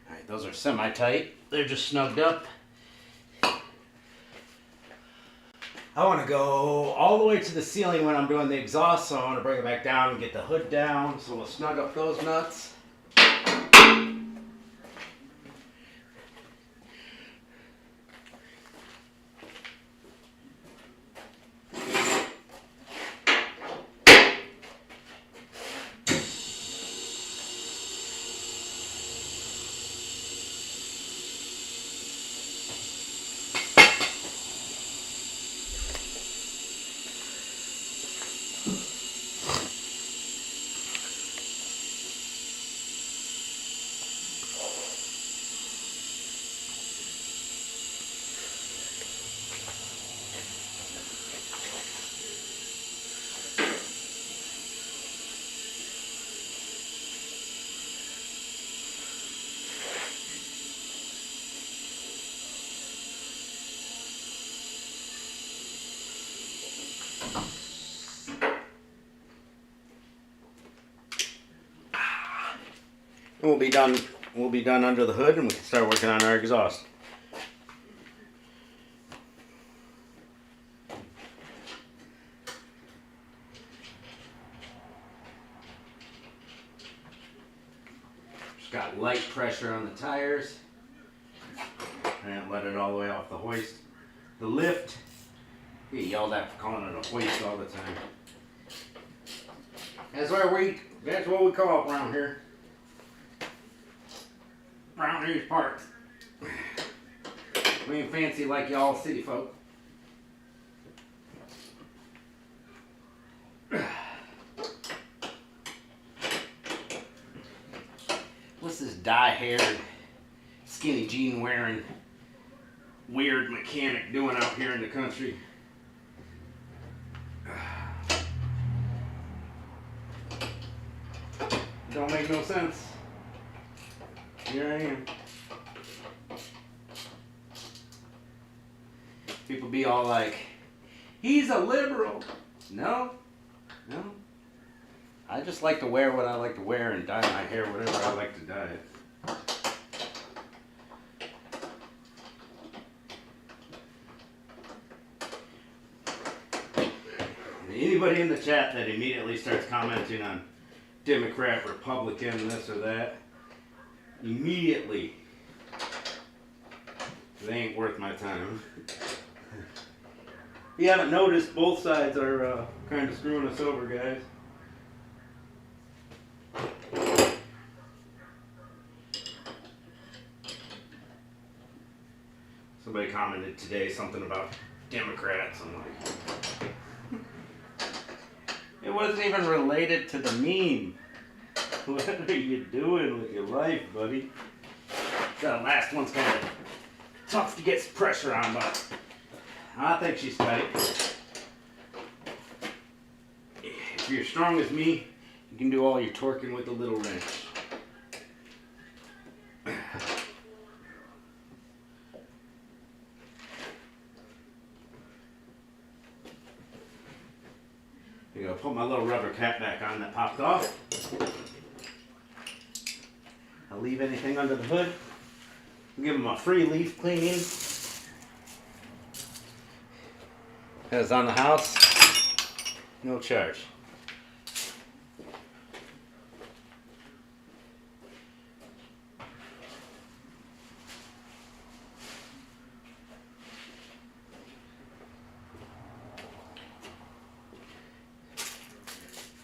Alright, those are semi-tight. They're just snugged up. I want to go all the way to the ceiling when I'm doing the exhaust, so I want to bring it back down and get the hood down. So we'll snug up those nuts. And we'll be done. We'll be done under the hood, and we can start working on our exhaust. Just got light pressure on the tires. I didn't let it all the way off the hoist. The lift. You get yelled at for calling it a hoist all the time. That's what we call it around here. Around these parts. We ain't fancy like y'all city folk. What's this dye-haired, skinny jean wearing, weird mechanic doing out here in the country? Don't make no sense. Here I am. People be all like, he's a liberal. No. I just like to wear what I like to wear and dye my hair whatever I like to dye it. And anybody in the chat that immediately starts commenting on Democrat, Republican, this or that, immediately, they ain't worth my time. If you haven't noticed, both sides are kind of screwing us over, guys. Somebody commented today something about Democrats. I'm like, it wasn't even related to the meme. What are you doing with your life, buddy? That last one's kind of tough to get some pressure on, but I think she's tight. If you're strong as me, you can do all your torquing with a little wrench. You go, put my little rubber cap back on that popped off. I I'll leave anything under the hood. Give them a free leaf cleaning. As on the house, no charge.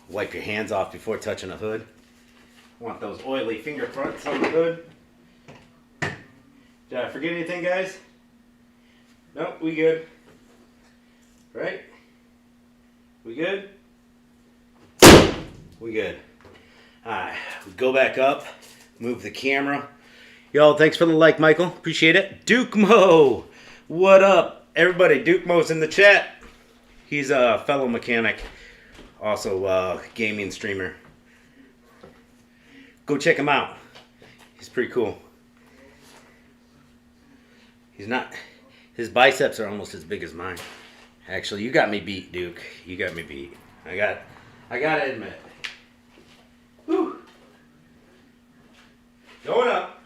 Wipe your hands off before touching a hood. Want those oily fingerprints on the hood. Did I forget anything, guys? Nope, we good. Right? We good? We good. Alright, go back up, move the camera. Yo, thanks for the like, Michael. Appreciate it. Duke Mo, what up? Everybody, Duke Mo's in the chat. He's a fellow mechanic, also a gaming streamer. Go check him out. He's pretty cool. He's not, his biceps are almost as big as mine. Actually, you got me beat, Duke. You got me beat. I gotta admit. Whew. Going up.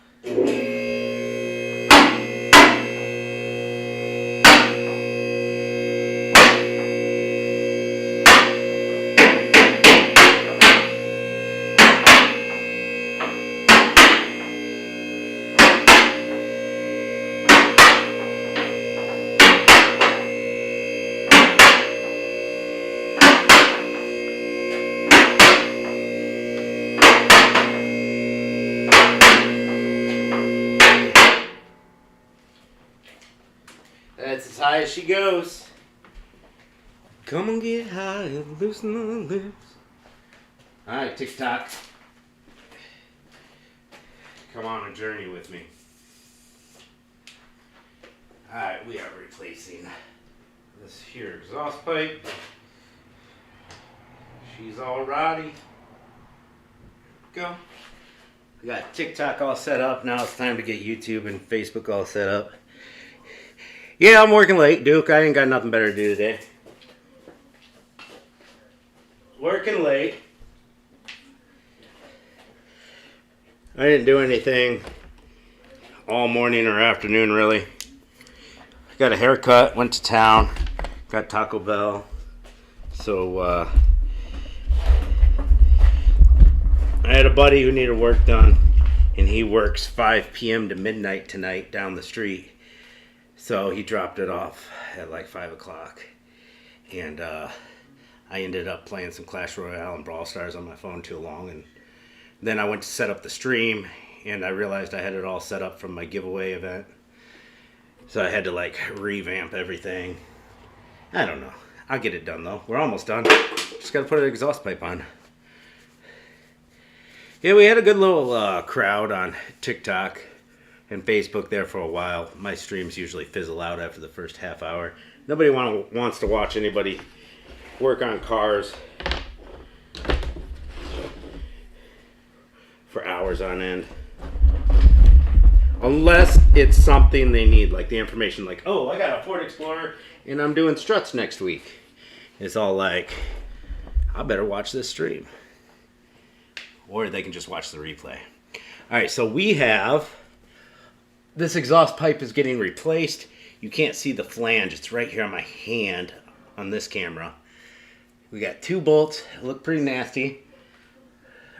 That's as high as she goes. Come and get high and loosen the lips. Alright, TikTok. Come on a journey with me. Alright, we are replacing this here exhaust pipe. She's all rotty. Go. We got TikTok all set up. Now it's time to get YouTube and Facebook all set up. Yeah, I'm working late, Duke. I ain't got nothing better to do today. Working late. I didn't do anything all morning or afternoon, really. Got a haircut, went to town, got Taco Bell. So, I had a buddy who needed work done, and he works 5 p.m. to midnight tonight down the street. So he dropped it off at like 5 o'clock. And I ended up playing some Clash Royale and Brawl Stars on my phone too long. And then I went to set up the stream, and I realized I had it all set up from my giveaway event. So I had to like revamp everything. I don't know. I'll get it done though. We're almost done. Just got to put an exhaust pipe on. Yeah, we had a good little crowd on TikTok and Facebook there for a while. My streams usually fizzle out after the first half hour. Nobody wants to watch anybody work on cars for hours on end. Unless it's something they need, like the information, like, oh, I got a Ford Explorer and I'm doing struts next week. It's all like, I better watch this stream. Or they can just watch the replay. All right, so we have, this exhaust pipe is getting replaced. You can't see the flange. It's right here on my hand on this camera. We got 2 bolts. Look pretty nasty.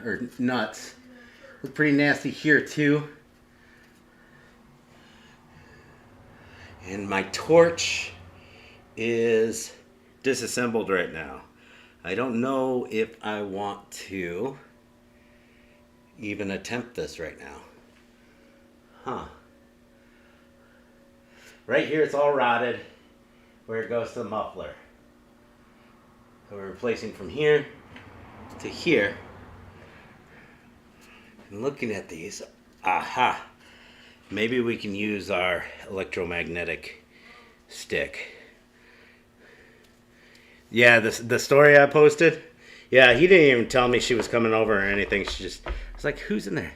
Or nuts. Look pretty nasty here too. And my torch is disassembled right now. I don't know if I want to even attempt this right now. Huh. Right here it's all rotted where it goes to the muffler. So we're replacing from here to here. And looking at these, aha. Maybe we can use our electromagnetic stick. Yeah, the story I posted. Yeah, he didn't even tell me she was coming over or anything. She just, I was like, who's in there?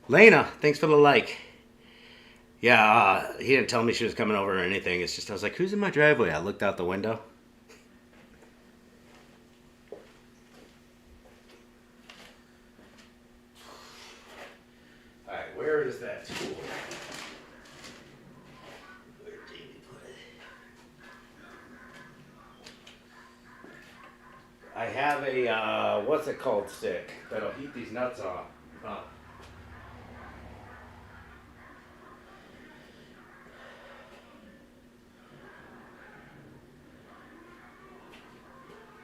Lena, thanks for the like. Yeah, he didn't tell me she was coming over or anything. It's just, I was like, who's in my driveway? I looked out the window. Where is that tool? Where did Jamie put it? I have a, what's it called stick that'll heat these nuts off.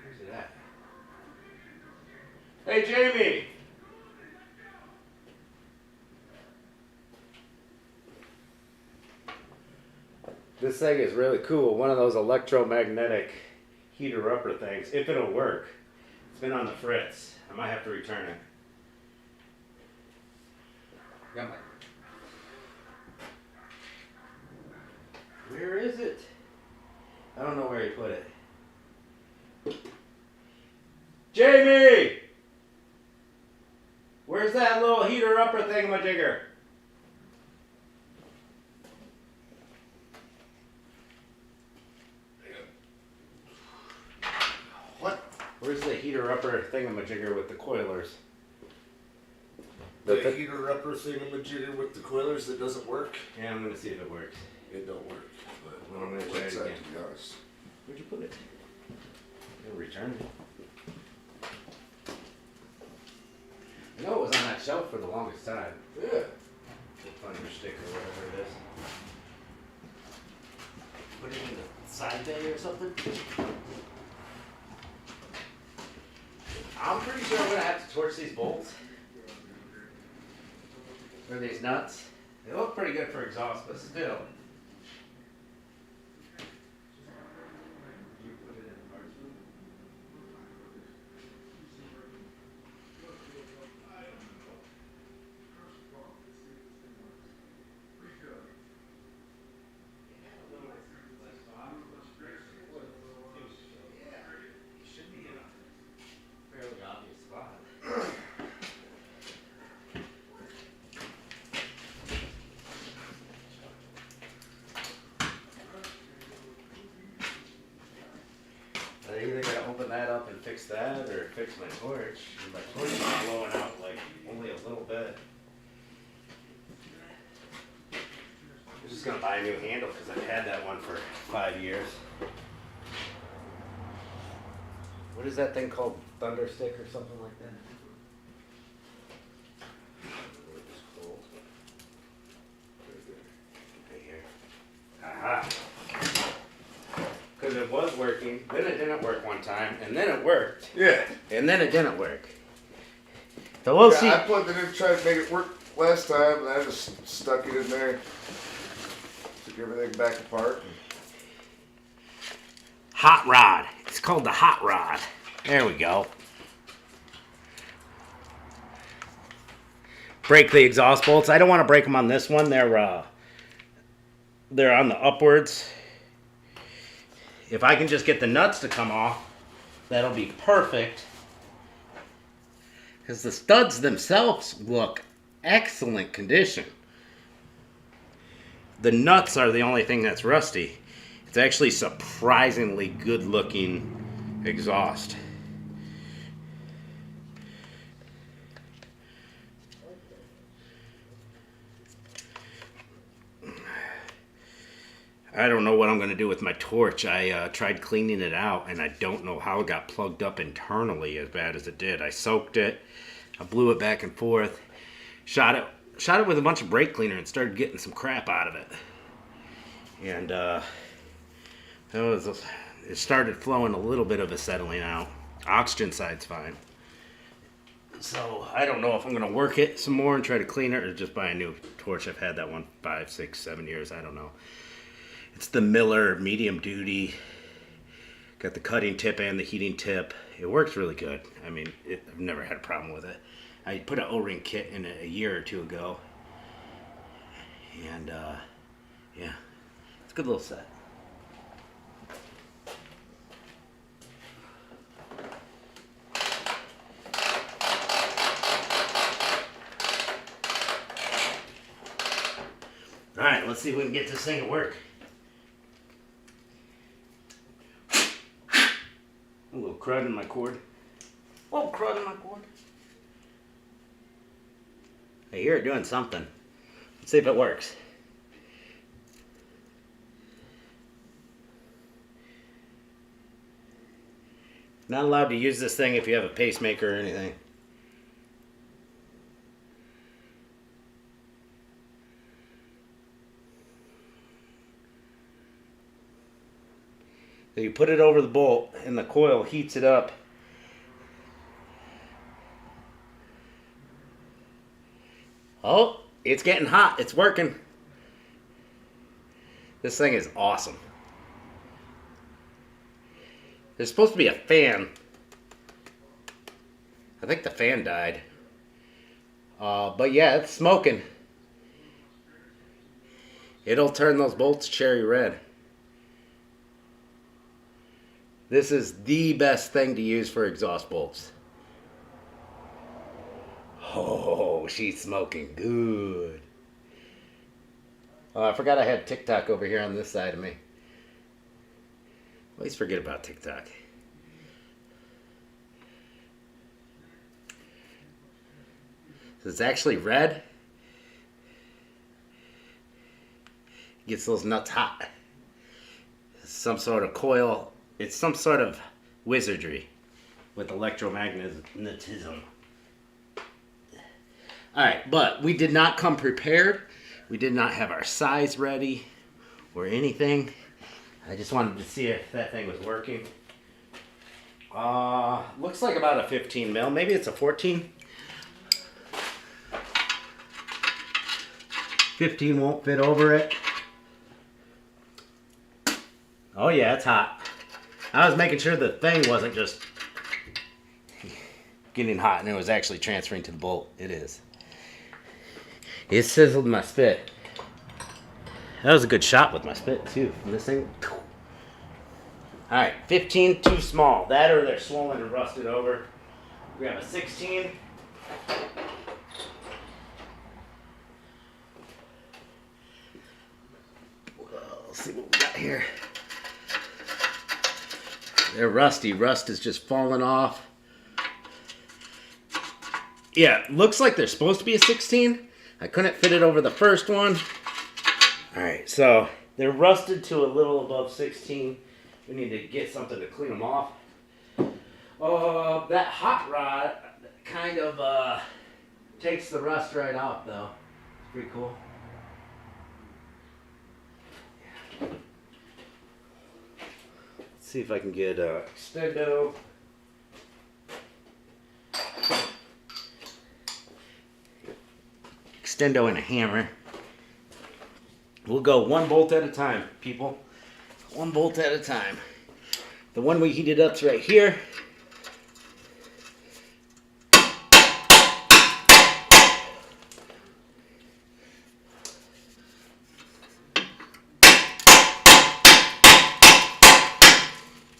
Where's it at? Hey, Jamie! This thing is really cool. One of those electromagnetic heater-upper things, if it'll work. It's been on the fritz. I might have to return it. Got my... Where is it? I don't know where he put it. Jamie! Where's that little heater-upper thingamajigger? What? Where's the heater-upper thingamajigger with the coilers? The heater-upper thingamajigger with the coilers that doesn't work? Yeah, I'm gonna see if it works. It don't work. But Well, I'm gonna try it website, again. to be honest. Where'd you put it? You'll return it. I know it was on that shelf for the longest time. Yeah. The thunder stick or whatever it is. Put it in the side bay or something? I'm pretty sure I'm gonna have to torch these bolts. Or these nuts. They look pretty good for exhaust, but still. You put it in the parts room? Should be in a fairly obvious spot. I either gotta open that up and fix that, or fix my torch. And my torch is blowing out like only a little bit. I'm just gonna buy a new handle because I've had that one for 5 years. What is that thing called? Thunder stick or something like that? It's cold. Right here. Aha! Because it was working, then it didn't work one time, and then it worked, Yeah. and then it didn't work. So we'll see. I plugged it in to try to make it work last time, and I just stuck it in there. Took everything back apart. Hot rod. It's called the hot rod. There we go. Break the exhaust bolts. I don't want to break them on this one. They're on the upwards. If I can just get the nuts to come off, that'll be perfect. Because the studs themselves look excellent condition. The nuts are the only thing that's rusty. It's actually surprisingly good looking exhaust. I don't know what I'm going to do with my torch. I tried cleaning it out, and I don't know how it got plugged up internally as bad as it did. I soaked it, I blew it back and forth, shot it with a bunch of brake cleaner, and started getting some crap out of it. And it started flowing a little bit of acetylene out. Oxygen side's fine. So I don't know if I'm going to work it some more and try to clean it, or just buy a new torch. I've had that one 5, 6, 7 years. I don't know. It's the Miller medium duty. Got the cutting tip and the heating tip. It works really good. I mean, I've never had a problem with it. I put an O-ring kit in a year or two ago. And, yeah. It's a good little set. Alright, let's see if we can get this thing to work. A little crud in my cord. A little crud in my cord. I hear it doing something. See if it works. Not allowed to use this thing if you have a pacemaker or anything. So you put it over the bolt and the coil heats it up. Oh, it's getting hot. It's working. This thing is awesome. There's supposed to be a fan. I think the fan died. But yeah, it's smoking. It'll turn those bolts cherry red. This is the best thing to use for exhaust bolts. Oh, she's smoking good. Oh, I forgot I had TikTok over here on this side of me. Always forget about TikTok. So it's actually red. Gets those nuts hot. Some sort of coil. It's some sort of wizardry with electromagnetism. Alright, but we did not come prepared. We did not have our size ready or anything. I just wanted to see if that thing was working. Looks like about a 15 mil. Maybe it's a 14. 15 won't fit over it. Oh yeah, it's hot. I was making sure the thing wasn't just getting hot and it was actually transferring to the bolt. It is. It sizzled my spit. That was a good shot with my spit too from this thing. Alright, 15 too small. That or they're swollen and rusted over. We have a 16. Well, let's see what we got here. They're rusty. Rust is just falling off. Yeah, looks like they're supposed to be a 16. I couldn't fit it over the first one. Alright, so they're rusted to a little above 16. We need to get something to clean them off. That hot rod kind of takes the rust right off, though. It's pretty cool. Let's see if I can get extendo. Extendo and a hammer. We'll go one bolt at a time, people. One bolt at a time. The one we heated up's right here.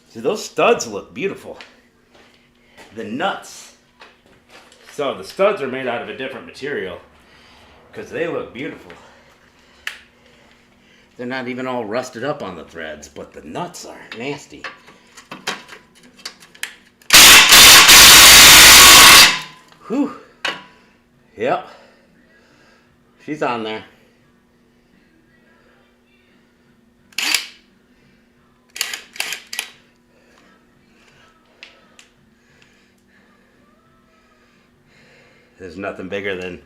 See, those studs look beautiful. The nuts. So the studs are made out of a different material because they look beautiful. They're not even all rusted up on the threads, but the nuts are nasty. Whew. Yep. She's on there. There's nothing bigger than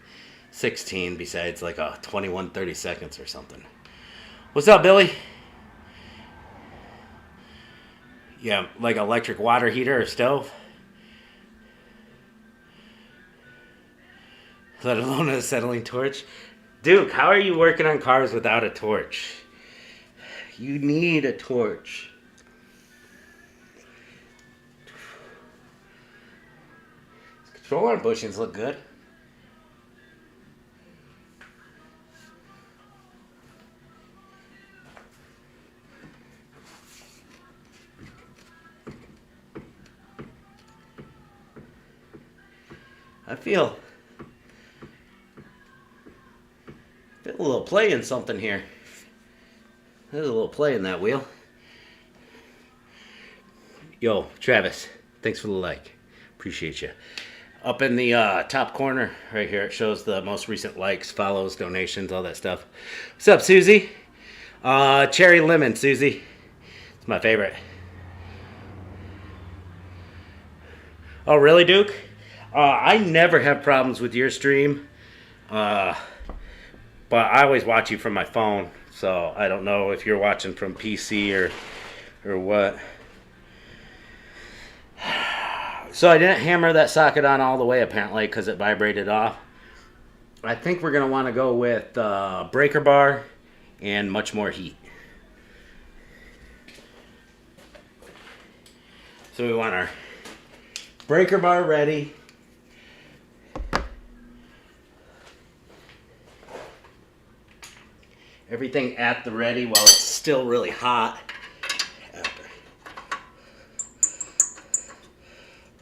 16 besides like a 21 30 seconds or something. What's up, Billy? Yeah, like electric water heater or stove? Let alone a acetylene torch? Duke, how are you working on cars without a torch? You need a torch. Control arm bushings look good. I feel a little play in something here. There's a little play in that wheel. Yo, Travis, thanks for the like. Appreciate you. Up in the top corner right here, it shows the most recent likes, follows, donations, all that stuff. What's up, Susie? Cherry lemon, Susie. It's my favorite. Oh, really, Duke? I never have problems with your stream, but I always watch you from my phone, so I don't know if you're watching from PC or what. So I didn't hammer that socket on all the way, apparently, because it vibrated off. I think we're going to want to go with breaker bar and much more heat. So we want our breaker bar ready. Everything at the ready while it's still really hot.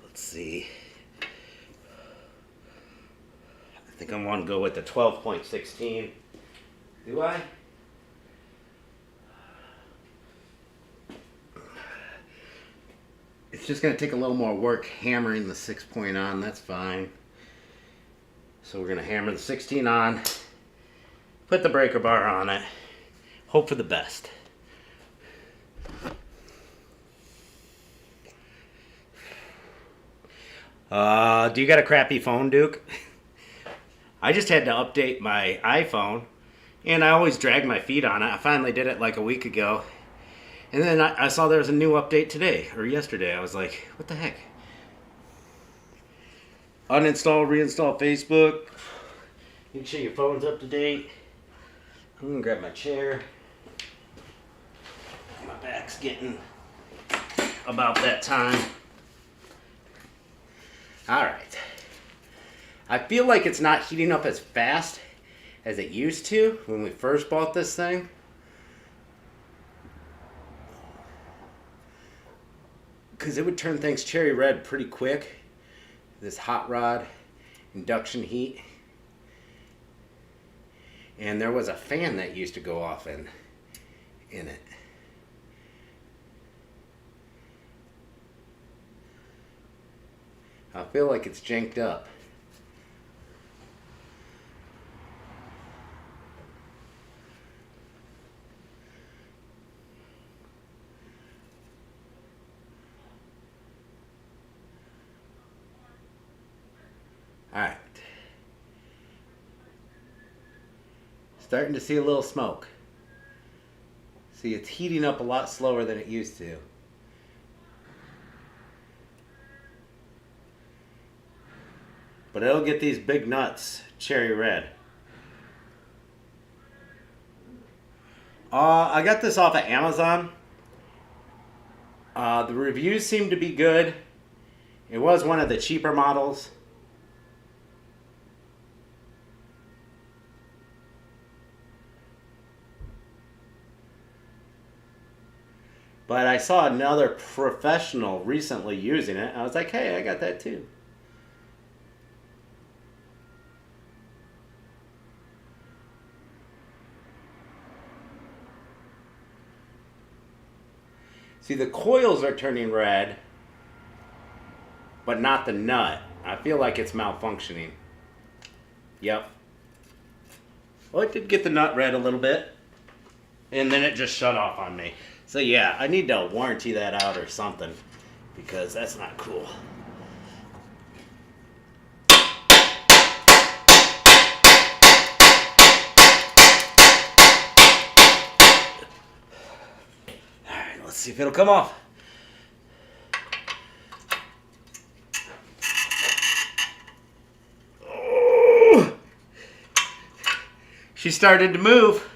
Let's see. I think I want to go with the 12.16. Do I? It's just going to take a little more work hammering the 6 point on. That's fine. So we're going to hammer the 16 on. Put the breaker bar on it. Hope for the best. Do you got a crappy phone, Duke? I just had to update my iPhone, and I always drag my feet on it. I finally did it like a week ago. And then I saw there was a new update today, or yesterday. I was like, what the heck? Uninstall, reinstall Facebook. Make sure your phone's up to date. I'm gonna grab my chair. My back's getting about that time. Alright. I feel like it's not heating up as fast as it used to when we first bought this thing. Because it would turn things cherry red pretty quick. This hot rod induction heat. And there was a fan that used to go off in it. I feel like it's janked up. Alright. Starting to see a little smoke. See, it's heating up a lot slower than it used to. But it'll get these big nuts cherry red. I got this off of Amazon. The reviews seem to be good. It was one of the cheaper models. But I saw another professional recently using it. I was like, hey, I got that too. See, the coils are turning red, but not the nut. I feel like it's malfunctioning. Yep. Well, it did get the nut red a little bit, and then it just shut off on me. So yeah, I need to warranty that out or something, because that's not cool. Alright, let's see if it'll come off. Oh! She started to move.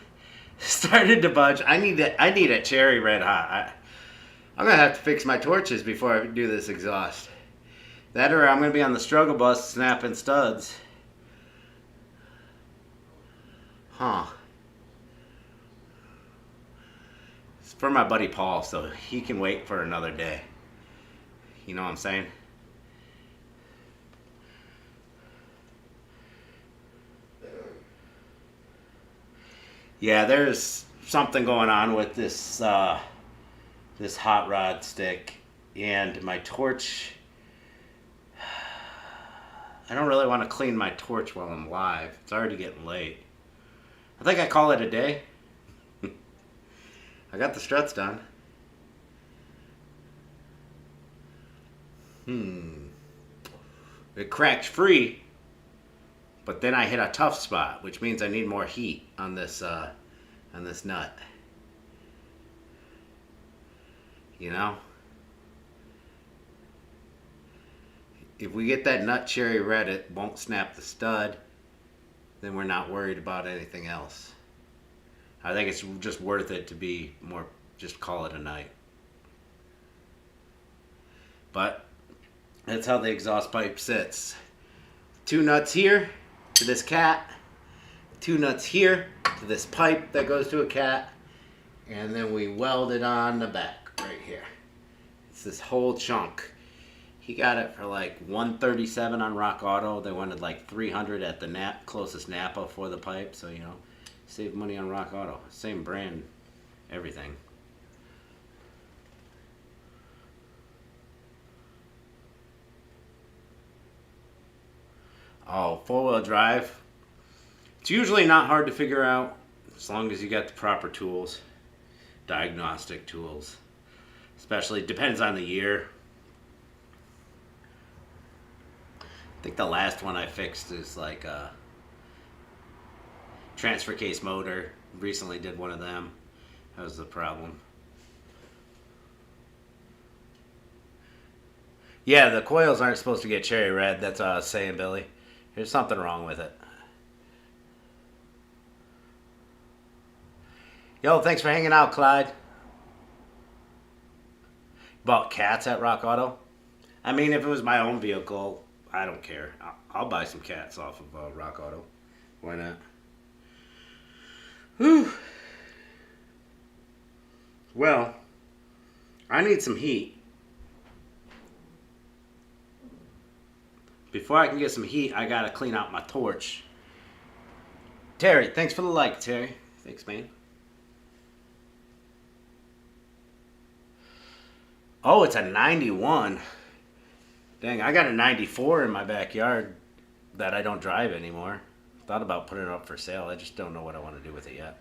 Started to budge. I need a cherry red hot. I'm gonna have to fix my torches before I do this exhaust. That or I'm gonna be on the struggle bus snapping studs. Huh. It's for my buddy Paul, so he can wait for another day. You know what I'm saying? Yeah, there's something going on with this this hot rod stick and my torch. I don't really want to clean my torch while I'm live. It's already getting late. I think I call it a day. I got the struts done. It cracked free, but then I hit a tough spot, which means I need more heat on this nut. You know? If we get that nut cherry red, it won't snap the stud, then we're not worried about anything else. I think it's just worth it to be more, just call it a night. But that's how the exhaust pipe sits. 2 nuts here to this cat, 2 nuts here to this pipe that goes to a cat, and then we weld it on the back right here. It's this whole chunk. He got it for like $137 on Rock Auto. They wanted like $300 at the closest Napa for the pipe, so you know, save money on Rock Auto. Same brand, everything. Oh, 4-wheel drive. It's usually not hard to figure out as long as you got the proper tools, diagnostic tools. Especially depends on the year. I think the last one I fixed is like a transfer case motor. Recently did one of them. That was the problem. Yeah, the coils aren't supposed to get cherry red. That's what I was saying, Billy. There's something wrong with it. Yo, thanks for hanging out, Clyde. Bought cats at Rock Auto? I mean, if it was my own vehicle, I don't care. I'll buy some cats off of Rock Auto. Why not? Whew. Well, I need some heat. Before I can get some heat, I gotta clean out my torch. Terry, thanks for the like, Terry. Thanks, man. Oh, it's a 91. Dang, I got a 94 in my backyard that I don't drive anymore. Thought about putting it up for sale. I just don't know what I want to do with it yet.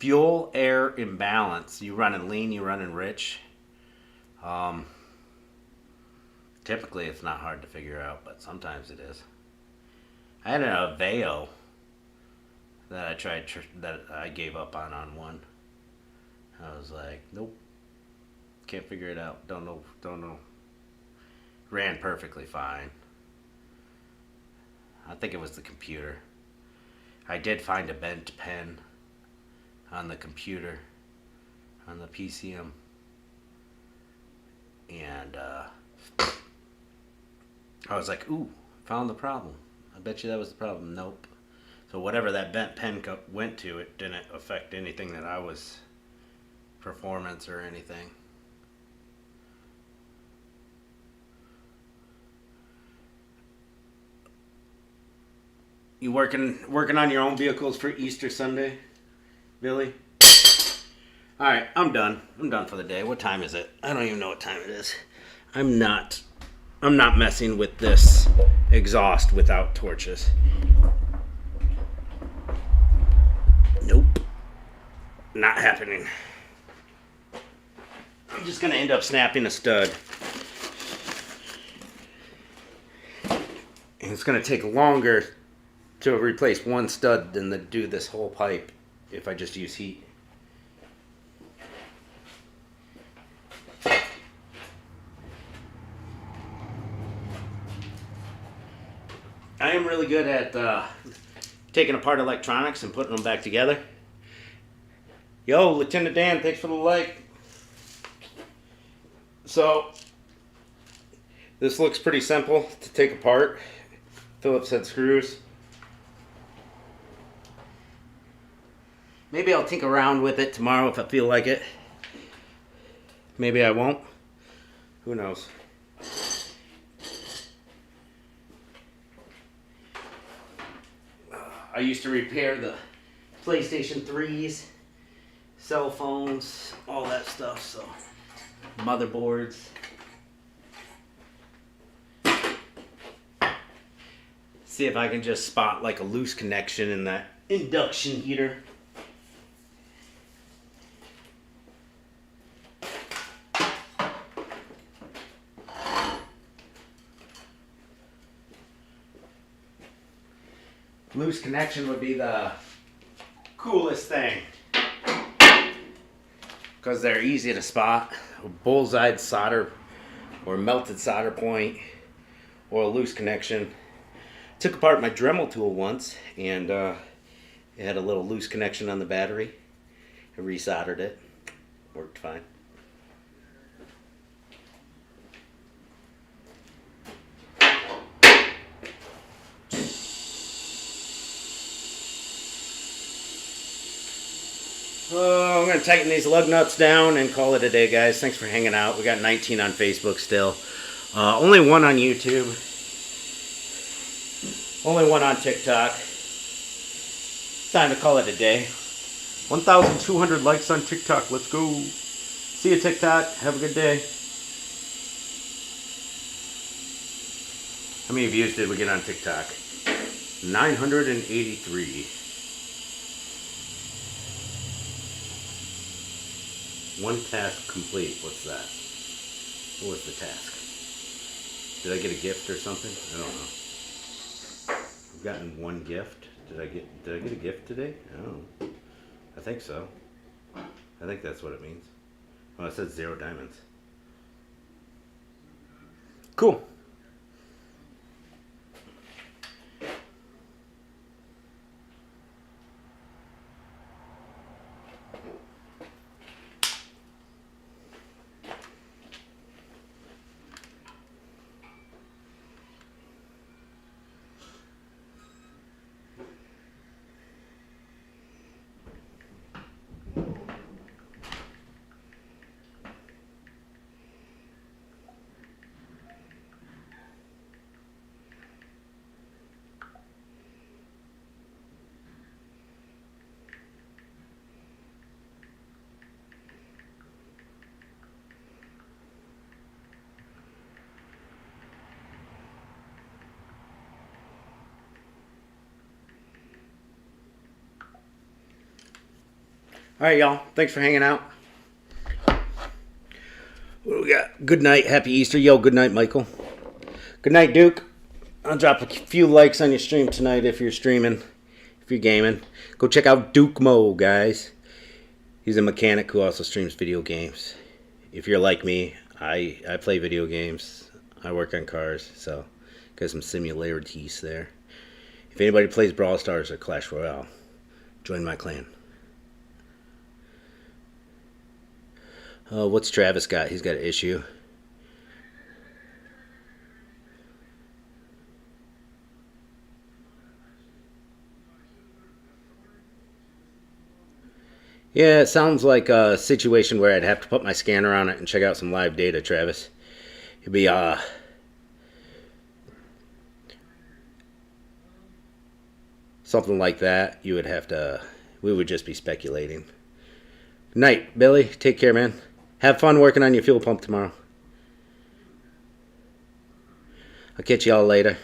Fuel air imbalance. You running lean, you running rich. Typically it's not hard to figure out, but sometimes it is. I had an Aveo that I tried, that I gave up on one. I was like, nope, can't figure it out. Don't know. Ran perfectly fine. I think it was the computer. I did find a bent pen on the computer, on the PCM. And I was like, ooh, found the problem. I bet you that was the problem. Nope. So whatever that bent pen went to, it didn't affect anything that I was, performance or anything. You working on your own vehicles for Easter Sunday, Billy? All right, I'm done. I'm done for the day. What time is it? I don't even know what time it is. I'm not messing with this exhaust without torches. Nope. Not happening. I'm just gonna end up snapping a stud. And it's gonna take longer to replace one stud than to do this whole pipe if I just use heat. I am really good at taking apart electronics and putting them back together. Yo, Lieutenant Dan, thanks for the like. So, this looks pretty simple to take apart. Phillips head screws. Maybe I'll tinker around with it tomorrow if I feel like it. Maybe I won't. Who knows? I used to repair the PlayStation 3s, cell phones, all that stuff, so motherboards. See if I can just spot like a loose connection in that induction heater. Loose connection would be the coolest thing, because they're easy to spot. A bullseye solder or melted solder point or a loose connection. Took apart my Dremel tool once and it had a little loose connection on the battery. I resoldered it. Worked fine. Oh, I'm going to tighten these lug nuts down and call it a day, guys. Thanks for hanging out. We got 19 on Facebook still. Only 1 on YouTube. Only 1 on TikTok. Time to call it a day. 1,200 likes on TikTok. Let's go. See you, TikTok. Have a good day. How many views did we get on TikTok? 983. One task complete. What's that? What was the task? Did I get a gift or something? I don't know. I've gotten 1 gift. Did I get a gift today? Oh, I think so. I think that's what it means. Oh, it says 0 diamonds. Cool. All right, y'all. Thanks for hanging out. What do we got? Good night. Happy Easter. Yo, good night, Michael. Good night, Duke. I'll drop a few likes on your stream tonight if you're streaming, if you're gaming. Go check out Duke Mo, guys. He's a mechanic who also streams video games. If you're like me, I play video games. I work on cars, so got some similarities there. If anybody plays Brawl Stars or Clash Royale, join my clan. What's Travis got? He's got an issue. Yeah, it sounds like a situation where I'd have to put my scanner on it and check out some live data, Travis. It'd be, something like that. You would have to, we would just be speculating. Good night, Billy. Take care, man. Have fun working on your fuel pump tomorrow. I'll catch y'all later.